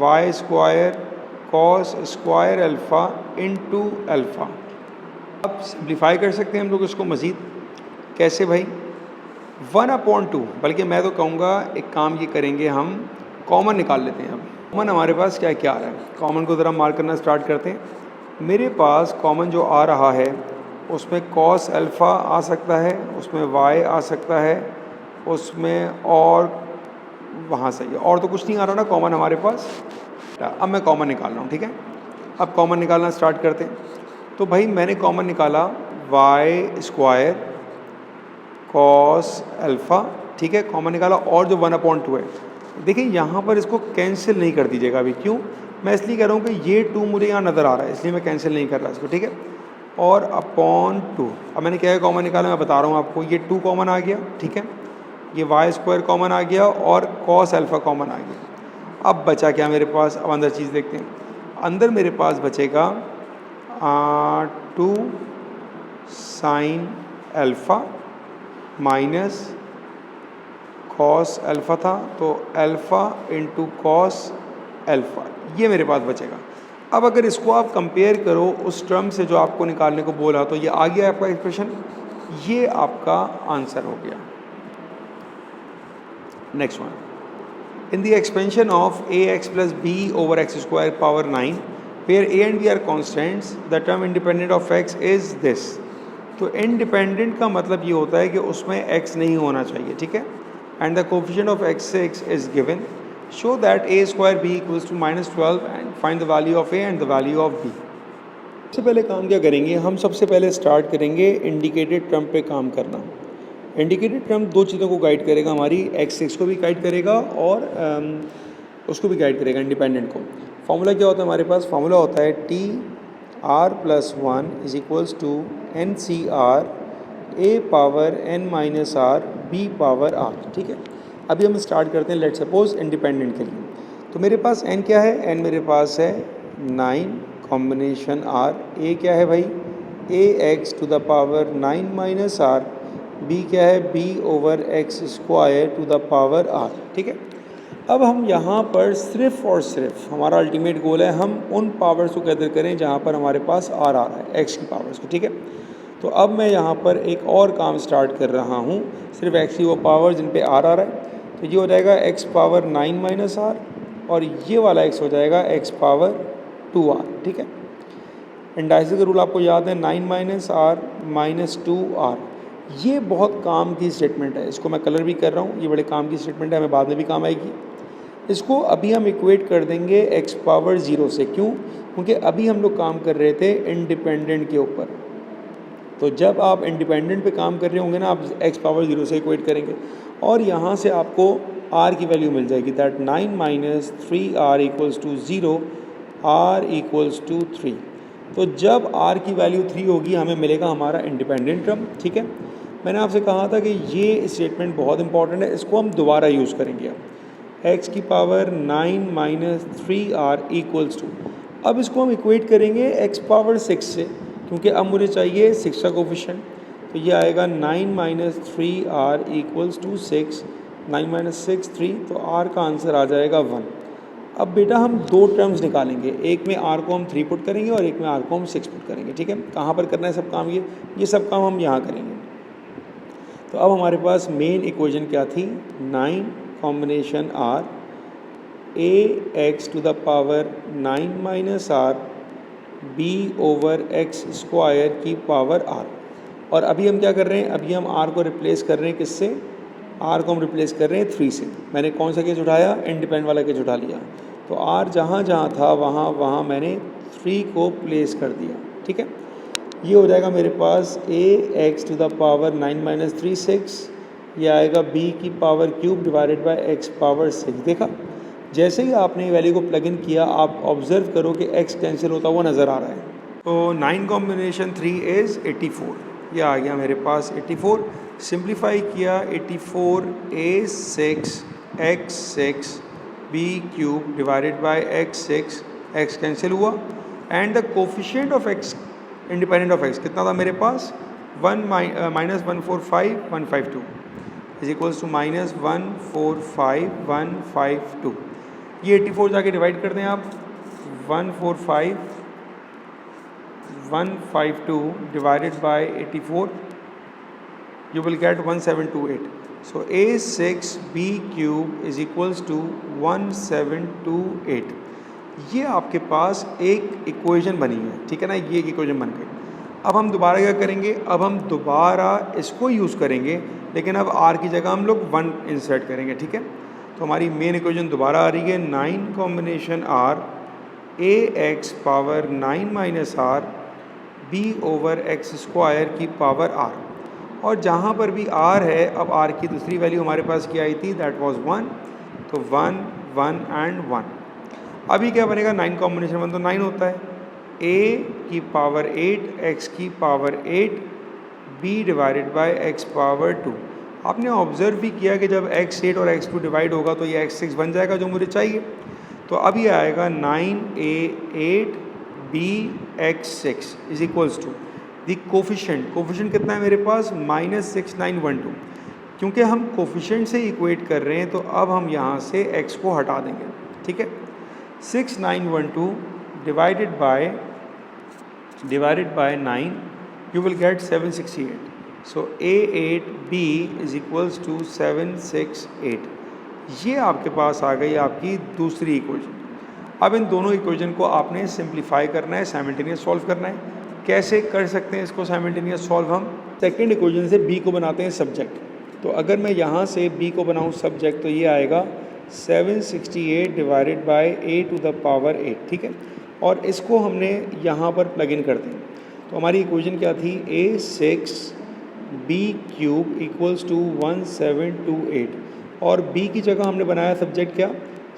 y square cos square alpha into alpha. अब सिंप्लीफाई कर सकते हैं हम लोग इसको मज़ीद, कैसे भाई 1/2, बल्कि मैं तो कहूँगा एक काम ये करेंगे, हम कॉमन निकाल लेते हैं। अब कॉमन हमारे पास क्या क्या आ रहा है, कॉमन को ज़रा मार्क करना स्टार्ट करते हैं। मेरे पास कॉमन जो आ रहा है उसमें cos अल्फ़ा आ सकता है, उसमें y आ सकता है, उसमें और वहाँ से और तो कुछ नहीं आ रहा ना कॉमन हमारे पास। अब मैं कॉमन निकाल रहा हूँ, ठीक है। अब कॉमन निकालना स्टार्ट करते हैं। तो भाई मैंने कॉमन निकाला y स्क्वायर cos अल्फ़ा, ठीक है, कॉमन निकाला, और जो 1/2 है, देखिए यहाँ पर इसको कैंसिल नहीं कर दीजिएगा अभी। क्यों, मैं इसलिए कह रहा हूँ कि ये 2 मुझे यहाँ नज़र आ रहा है, इसलिए मैं कैंसिल नहीं कर रहा इसको, ठीक है। और अपॉन 2, अब मैंने क्या है कॉमन निकाला, मैं बता रहा हूँ आपको, ये 2 कॉमन आ गया, ठीक है, ये y स्क्वायर कॉमन आ गया और cos अल्फ़ा कॉमन आ गया। अब बचा क्या मेरे पास, अब अंदर चीज़ देखते हैं। अंदर मेरे पास बचेगा 2 sine alpha minus cos alpha था, तो अल्फ़ा इंटू cos अल्फ़ा, ये मेरे पास बचेगा। अब अगर इसको आप कंपेयर करो उस टर्म से जो आपको निकालने को बोला, तो ये आ गया आपका एक्सप्रेशन, ये आपका आंसर हो गया। Next one, in the expansion of ax plus b over x square power 9 where a and b are constants, the term independent of x is this। तो independent का मतलब ये होता है कि उसमें x नहीं होना चाहिए, ठीक है। and the coefficient of x6 is given, show that a square b equals to -12 and find the value of a and the value of b। सबसे पहले काम क्या करेंगे, हम सबसे पहले स्टार्ट करेंगे इंडिकेटेड टर्म पे काम करना। इंडिकेटेड टर्म दो चीज़ों को गाइड करेगा, हमारी x6 को भी गाइड करेगा और उसको भी गाइड करेगा, इंडिपेंडेंट को। फार्मूला क्या होता है हमारे पास, फार्मूला होता है t r plus 1 is equals to n C r a power n माइनस आर बी पावर आर, ठीक है। अभी हम स्टार्ट करते हैं, लेट सपोज इंडिपेंडेंट के लिए। तो मेरे पास n क्या है, n मेरे पास है 9 कॉम्बिनेशन r, a क्या है भाई a x to the power 9 minus r, b क्या है b over x square to the power r, ठीक है। अब हम यहाँ पर सिर्फ और सिर्फ हमारा अल्टीमेट गोल है, हम उन पावर्स को गैदर करें जहाँ पर हमारे पास r आ रहा है, x की पावर्स को, ठीक है। तो अब मैं यहाँ पर एक और काम स्टार्ट कर रहा हूँ, सिर्फ x की वो पावर जिन पे r आ रहा है। तो ये हो जाएगा x पावर 9 माइनस r और ये वाला x हो जाएगा x पावर 2r, ठीक है। इंडाइसिस का रूल आपको याद है, 9 माइनस r माइनस 2r। ये बहुत काम की स्टेटमेंट है, इसको मैं कलर भी कर रहा हूँ, ये बड़े काम की स्टेटमेंट है, हमें बाद में भी काम आएगी। इसको अभी हम इक्वेट कर देंगे x पावर 0 से, क्यों, क्योंकि अभी हम लोग काम कर रहे थे इंडिपेंडेंट के ऊपर। तो जब आप इंडिपेंडेंट पे काम कर रहे होंगे ना, आप x पावर 0 से इक्वेट करेंगे और यहाँ से आपको r की वैल्यू मिल जाएगी, that 9 minus 3r equals to 0, r equals to 3। तो जब r की वैल्यू 3 होगी हमें मिलेगा हमारा इंडिपेंडेंट टर्म, ठीक है। मैंने आपसे कहा था कि ये स्टेटमेंट बहुत इंपॉर्टेंट है, इसको हम दोबारा यूज़ करेंगे। अब x की power 9 minus 3r equals to, अब इसको हम इक्वेट करेंगे x पावर 6 से, क्योंकि अब मुझे चाहिए 6 का कोफिशिएंट। तो ये आएगा 9 minus 3r equals to 6, 9 minus 6 3, तो r का आंसर आ जाएगा 1। अब बेटा हम दो टर्म्स निकालेंगे, एक में r को हम 3 पुट करेंगे और एक में r को हम 6 पुट करेंगे, ठीक है। कहाँ पर करना है सब काम, ये सब काम हम यहाँ करेंगे। तो अब हमारे पास मेन इक्वेशन क्या थी, 9 combination r a x to the power 9 minus r b over x square की पावर r। और अभी हम क्या कर रहे हैं, अभी हम r को रिप्लेस कर रहे हैं किससे, r को हम रिप्लेस कर रहे हैं 3 से। मैंने कौन सा केस उठाया, इंडिपेंडेंट वाला केस उठा लिया। तो r जहाँ जहाँ था वहाँ वहाँ मैंने 3 को प्लेस कर दिया, ठीक है। ये हो जाएगा मेरे पास a x to the power 9 minus 3 6, ये आएगा b की power cube divided by x power 6। देखा, जैसे ही आपने वैल्यू को प्लग इन किया, आप ऑब्जर्व करो कि x कैंसिल होता हुआ नज़र आ रहा है। तो 9 कॉम्बिनेशन 3 इज़ 84, ये आ गया मेरे पास 84। सिंप्लीफाई किया, 84 a6 x6 b cube divided by x6, x cancel हुआ and the coefficient of x independent of x कितना था मेरे पास, 1 minus 145 152 is equals to minus 145 152। ये 84 जाके डिवाइड कर दें आप, 145 152 divided by 84, you will get 1728. So a6b cube is equals to 1728। ये आपके पास एक इक्वेशन बनी है, ठीक है ना, ये एक इक्वेशन बन गई। अब हम दोबारा क्या करेंगे, अब हम दोबारा इसको यूज़ करेंगे, लेकिन अब r की जगह हम लोग 1 इंसर्ट करेंगे, ठीक है। तो हमारी मेन इक्वेशन दोबारा आ रही है, 9 combination r a x power 9 minus r b over x square की पावर r। और जहाँ पर भी r है, अब r की दूसरी वैल्यू हमारे पास क्या आई थी, दैट वाज 1, तो 1 1 एंड 1। अभी क्या बनेगा, 9 कॉम्बिनेशन 1 तो 9 होता है, a की पावर 8 x की power 8 b divided by x power 2। आपने ऑब्जर्व भी किया कि जब x8 और x2 डिवाइड होगा तो ये x6 बन जाएगा जो मुझे चाहिए। तो अब ये आएगा 9a8 b x6 is equals to the coefficient कितना है मेरे पास, -6912। क्योंकि हम कोफिशिएंट से इक्वेट कर रहे हैं तो अब हम यहाँ से x को हटा देंगे, ठीक है। 6912 divided by 9, you will get 768. So A8B is equals to 768. ये आपके पास आ गई आपकी दूसरी इक्वेशन। अब इन दोनों इक्वेशन को आपने सिंप्लीफाई करना है, साइमल्टेनियस सॉल्व करना है। कैसे कर सकते हैं इसको साइमल्टेनियस सॉल्व? हम सेकंड इक्वेशन से b को बनाते हैं सब्जेक्ट। तो अगर मैं यहाँ से b को बनाऊँ सब्जेक्ट तो ये आएगा 768 divided by a to the power 8, ठीक है। और इसको हमने यहाँ पर प्लग इन करते हैं। तो हमारी इक्वेशन क्या थी? a6b³ इक्वल्स टू 1728 और b की जगह हमने बनाया सब्जेक्ट क्या?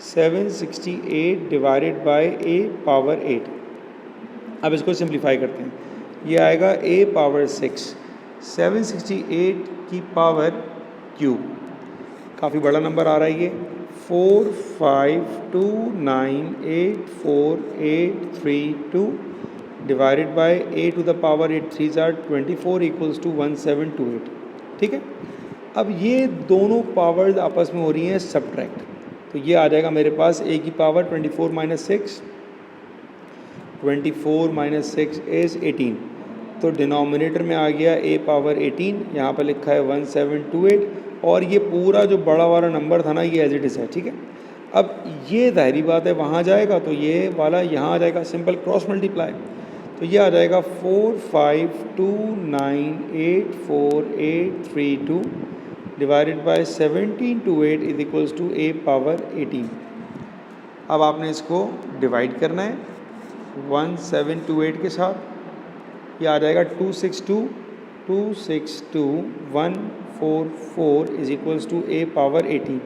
768 डिवाइडेड बाय a पावर 8। अब इसको सिंप्लीफाई करते हैं। ये आएगा a पावर 6 768 की पावर क्यूब, काफ़ी बड़ा नंबर आ रहा है ये। 452984832 divided by a to the power 8 3 ज़ार 24 इक्वल्स टू 1728, ठीक है। अब ये दोनों पावर्स आपस में हो रही हैं सब्ट्रैक्ट। तो ये आ जाएगा मेरे पास a की पावर 24 माइनस 6 इज़ 18। तो डिनोमिनेटर में आ गया a पावर 18, यहाँ पर लिखा है 1728 और ये पूरा जो बड़ा वाला नंबर था ना ये एज इट इज़ है, ठीक है। अब ये ज़ाहिरी बात है वहाँ जाएगा तो ये वाला यहाँ आ जाएगा, सिंपल क्रॉस मल्टीप्लाई। तो ये आ जाएगा 452984832 divided by 1728 is equals to a power 18। अब आपने इसको डिवाइड करना है 1728 के साथ। ये आ जाएगा 262 is equals to a power 18।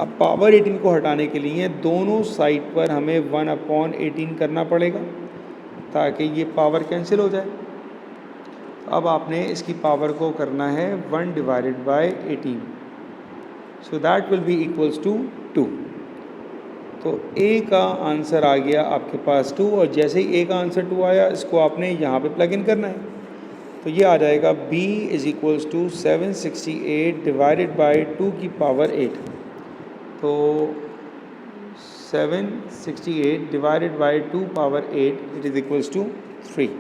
अब पावर 18 को हटाने के लिए दोनों साइड पर हमें 1/18 करना पड़ेगा ताकि ये पावर कैंसिल हो जाए। अब आपने इसकी पावर को करना है 1 divided by 18, so that will be equals to 2। तो a का आंसर आ गया आपके पास 2 और जैसे ही a का आंसर 2 आया इसको आपने यहाँ पे प्लग इन करना है। तो ये आ जाएगा b is equals to 768 divided by 2 की पावर 8। तो 768 divided by 2 power 8 it is equals to 3।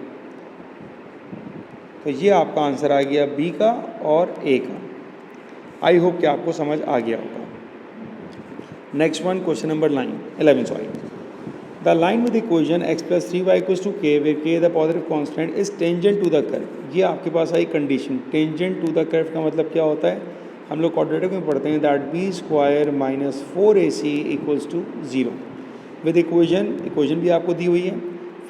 तो ये आपका आंसर आ गया b का और a का। आई होप कि आपको समझ आ गया होगा। Next one, question number 11, sorry. The line with equation x plus 3y equals to k, where k the positive constant is tangent to the curve. ये आपके पास आई condition. Tangent to the curve का मतलब क्या होता है? हम लोग क्वाड्रेटिक में पढ़ते हैं that b² minus 4ac equals to 0 with equation भी आपको दी हुई है।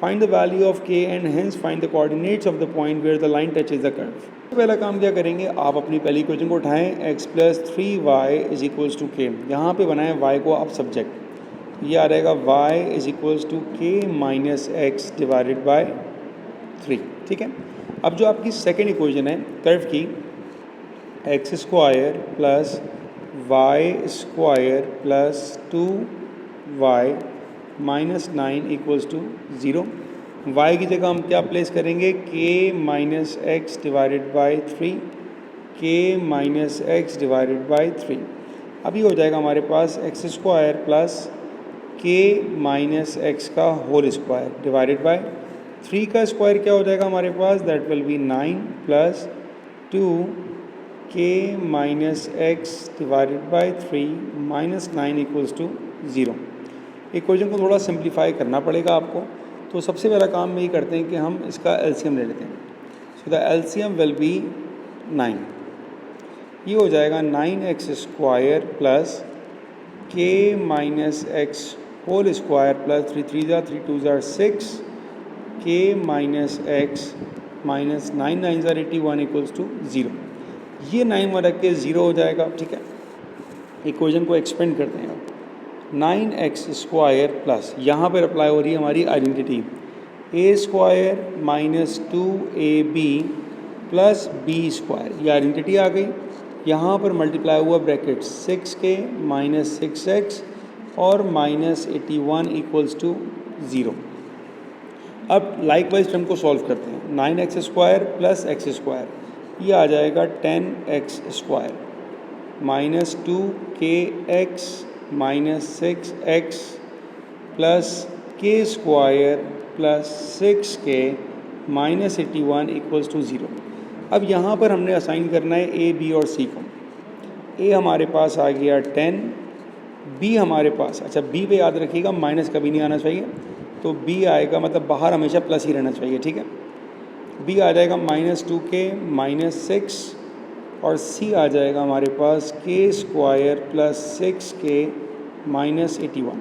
Find the value of k and hence find the coordinates of the point where the line touches the curve. पहला काम क्या करेंगे, आप अपनी पहली इक्वेशन को उठाएं x plus 3y is equals to k। यहाँ पे बनाएं y को आप सब्जेक्ट, ये आ रहेगा y is equals to k minus x divided by 3, ठीक है। अब जो आपकी सेकेंड इक्वेशन है कर्व की, x² plus y² plus 2y minus 9 equals to 0। y की जगह हम क्या प्लेस करेंगे? k minus x divided by 3, k minus x divided by 3। अभी हो जाएगा हमारे पास x² plus k minus X का होल स्क्वायर डिवाइडेड बाई 3 का स्क्वायर क्या हो जाएगा हमारे पास? That will be 9 plus 2k minus x divided by 3 minus 9 equals to 0। Equation को थोड़ा सिंप्लीफाई करना पड़ेगा आपको। तो सबसे पहला काम ये करते हैं कि हम इसका एलसीएम ले लेते हैं। So the LCM will be 9। ये हो जाएगा 9x² plus k minus x whole square plus 3 3 ज़ा 3 2 ज़ा 6 k माइनस एक्स माइनस 9 9 ज़ा 81 इक्वल्स टू 0। ये 9 में रख के 0 हो जाएगा, ठीक है। इक्वेशन को एक्सपेंड करते हैं। 9x² प्लस यहाँ पर अप्लाई हो रही है हमारी identity a² minus 2ab plus b²। ये आइडेंटिटी आ गई। यहाँ पर मल्टीप्लाई हुआ ब्रैकेट 6k माइनस 6x और माइनस 81 इक्वल्स टू 0। अब लाइकवाइज टर्म को सॉल्व करते हैं। 9x² प्लस x², ये आ जाएगा 10x² minus 2kx minus 6x plus K square plus 6k minus 81 equals to 0। अब यहाँ पर हमने असाइन करना है ए, बी और सी को। ए हमारे पास आ गया 10, बी हमारे पास, अच्छा बी पे याद रखिएगा माइनस कभी नहीं आना चाहिए, तो बी आएगा, मतलब बाहर हमेशा प्लस ही रहना चाहिए, ठीक है। बी आ जाएगा -2k माइनस 6, और सी आ जाएगा हमारे पास K square plus 6k minus 81।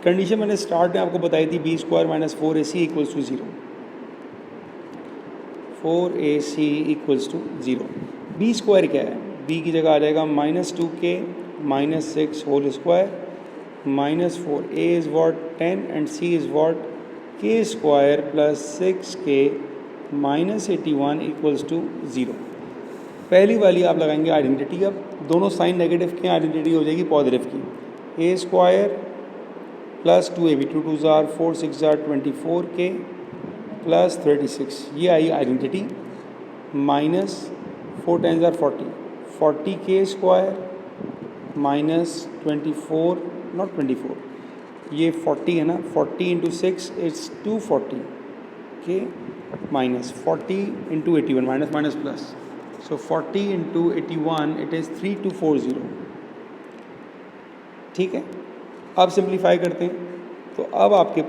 Condition मैंने स्टार्ट में आपको बताई थी, B square minus 4ac equals to 0, 4ac equals to 0। B square क्या है, बी की जगह आ जाएगा -2k minus 6 whole square minus 4, A is what 10 and C is what K square plus 6k minus 81 equals to 0। पहली वाली आप लगाएंगे आइडेंटिटी, अब दोनों साइन नेगेटिव की आइडेंटिटी हो जाएगी पॉजिटिव की। ए स्क्वायर प्लस 2ab, 2 2 ज़ार 4 6 ज़ार 24k प्लस 36, ये आई आइडेंटिटी, माइनस 4 10 ज़ार 40, 40k स्क्वायर माइनस 24, नॉट 24, ये 40 है ना, 40 इंटू 6 इट्स 240 के minus 40 into 81 minus minus plus, so 40 into 81 it is 3240, ठीक है। अब सिंप्लीफाई करते हैं, तो अब आपके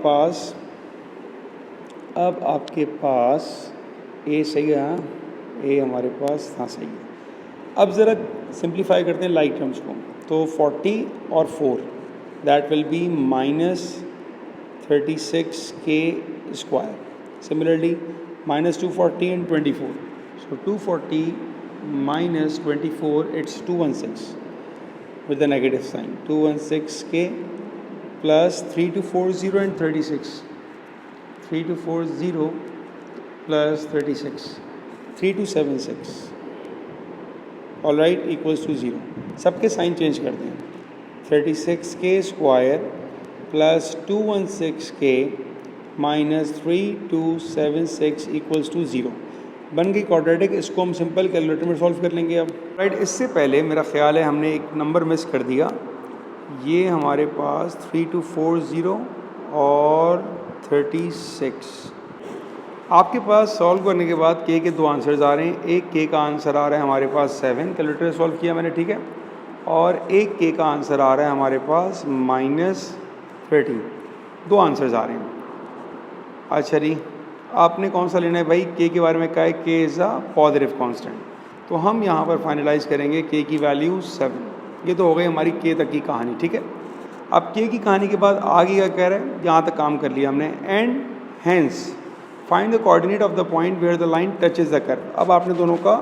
पास ए सही है, हाँ ए हमारे पास हाँ सही है। अब ज़रा सिंप्लीफाई करते हैं लाइक टर्म्स को, तो 40 और 4 that will B minus 36k square, similarly minus 240 and 24, so 240 minus 24 it's 216 with the negative sign, 216k plus 3240 and 36, 3240 plus 36, 3276, all right equals to 0। सबके साइन चेंज कर दें, 36k square plus 216k minus 3276 equals to 0 बन गई quadratic. इसको हम simple calculator में solve कर लेंगे अब, राइट। इससे पहले मेरा ख्याल है हमने एक नंबर मिस कर दिया, ये हमारे पास 3240 और 36। आपके पास सॉल्व करने के बाद के दो आंसर्स आ रहे हैं, एक के का आंसर आ रहा है हमारे पास 7, कैलकुलेटर सॉल्व किया मैंने, ठीक है, और एक के का आंसर आ रहा है हमारे पास -13, दो आंसर्स आ रहे हैं। अच्छा जी, आपने कौन सा लेना है भाई, के बारे में कहा है के इज़ अ पॉजिटिव कांस्टेंट, तो हम यहाँ पर फाइनलाइज करेंगे के की वैल्यू 7। ये तो हो गई हमारी के तक की कहानी, ठीक है। अब के की कहानी के बाद आगे क्या कह रहा है, यहाँ तक काम कर लिया हमने, and hence find the coordinate of the point where the line touches the curve. अब आपने दोनों का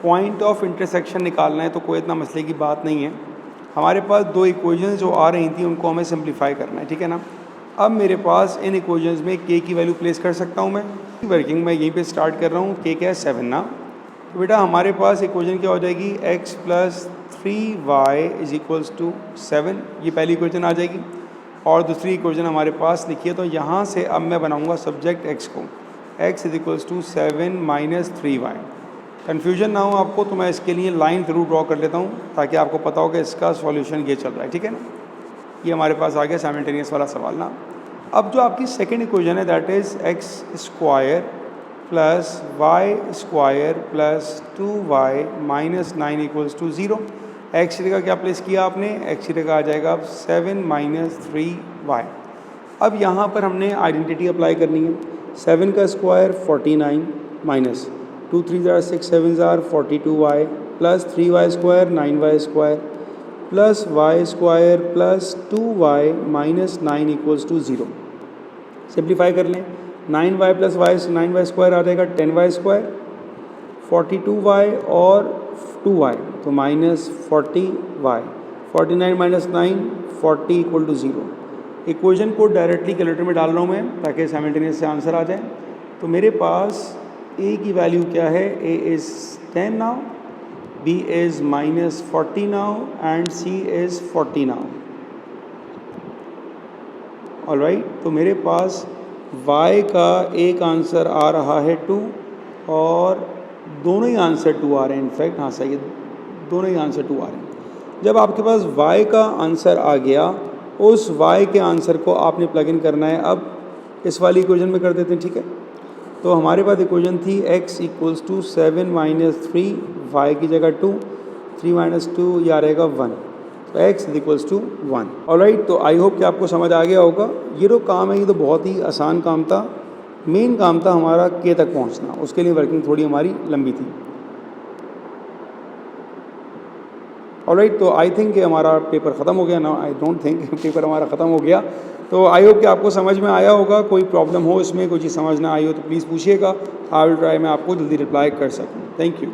पॉइंट ऑफ इंटरसेक्शन निकालना है, तो कोई इतना मसले की बात नहीं है। हमारे पास दो इक्वेशंस जो आ रही थी उनको हमें सिंप्लीफाई करना है, ठीक है ना। अब मेरे पास इन इक्वेशंस में के की वैल्यू प्लेस कर सकता हूँ मैं, वर्किंग मैं यहीं पे स्टार्ट कर रहा हूँ, के क्या है 7 ना, तो बेटा हमारे पास इक्वेशन क्या हो जाएगी, x plus 3y is equals to 7, ये पहली इक्वेशन आ जाएगी। और दूसरी इक्वेशन हमारे पास लिखिए, तो यहाँ से अब मैं बनाऊँगा सब्जेक्ट x को, x is equals to 7 minus 3y। Confusion ना हो आपको, तो मैं इसके लिए लाइन ज़रूर ड्रॉ कर लेता हूँ ताकि आपको पता हो कि इसका सॉल्यूशन ये चल रहा है, ठीक है ना। ये हमारे पास आ गया साइमल्टेनियस वाला सवाल ना। अब जो आपकी सेकंड इक्वेशन है that is x square plus y square plus 2y minus 9 equals to 0। X की जगह क्या प्लेस किया आपने, एक्स की जगह आ जाएगा अब 7 माइनस 3y। अब यहाँ पर हमने आइडेंटिटी अप्लाई करनी है, 7 का स्क्वायर 49 माइनस 2 3 ज़ार 6 7 ज़ार 42y plus 3y square 9y square plus y square plus 2y minus 9 equals to 0। Simplify कर लें, 9y plus Y 9y square आ जाएगा 10y स्क्वायर, 42y और 2y तो minus 40y, 49 minus 9 40 equal to 0। Equation को directly calculator में डाल रहा हूँ मैं ताकि साइमल्टेनियस से आंसर आ जाए। तो मेरे पास a की वैल्यू क्या है, a is 10 now, B is minus 40 now and C is 40 now, all right। तो मेरे पास y का एक आंसर आ रहा है 2 और दोनों ही आंसर 2 आ रहे हैं, इनफैक्ट हाँ सही है, दोनों ही आंसर 2 आ रहे हैं। जब आपके पास y का आंसर आ गया, उस y के आंसर को आपने प्लग इन करना है। अब इस वाली इक्वेशन में कर देते हैं, ठीक है। तो हमारे पास इक्वेशन थी x equals to 7 minus 3, y की जगह 2, 3 माइनस 2 या रहेगा 1, तो x इक्वल्स टू 1। ऑलराइट, तो आई होप कि आपको समझ आ गया होगा। ये जो काम है ये तो बहुत ही आसान काम था। मेन काम था हमारा k तक पहुंचना, उसके लिए वर्किंग थोड़ी हमारी लंबी थी। ऑलराइट, तो आई थिंक कि हमारा पेपर ख़त्म हो गया ना, आई डोंट थिंक पेपर हमारा ख़त्म हो गया। तो आई होप कि आपको समझ में आया होगा। कोई प्रॉब्लम हो इसमें, कोई चीज़ समझ ना आई हो तो प्लीज़ पूछिएगा। आई विल ट्राई, मैं आपको जल्दी रिप्लाई कर सकूँ। Thank you.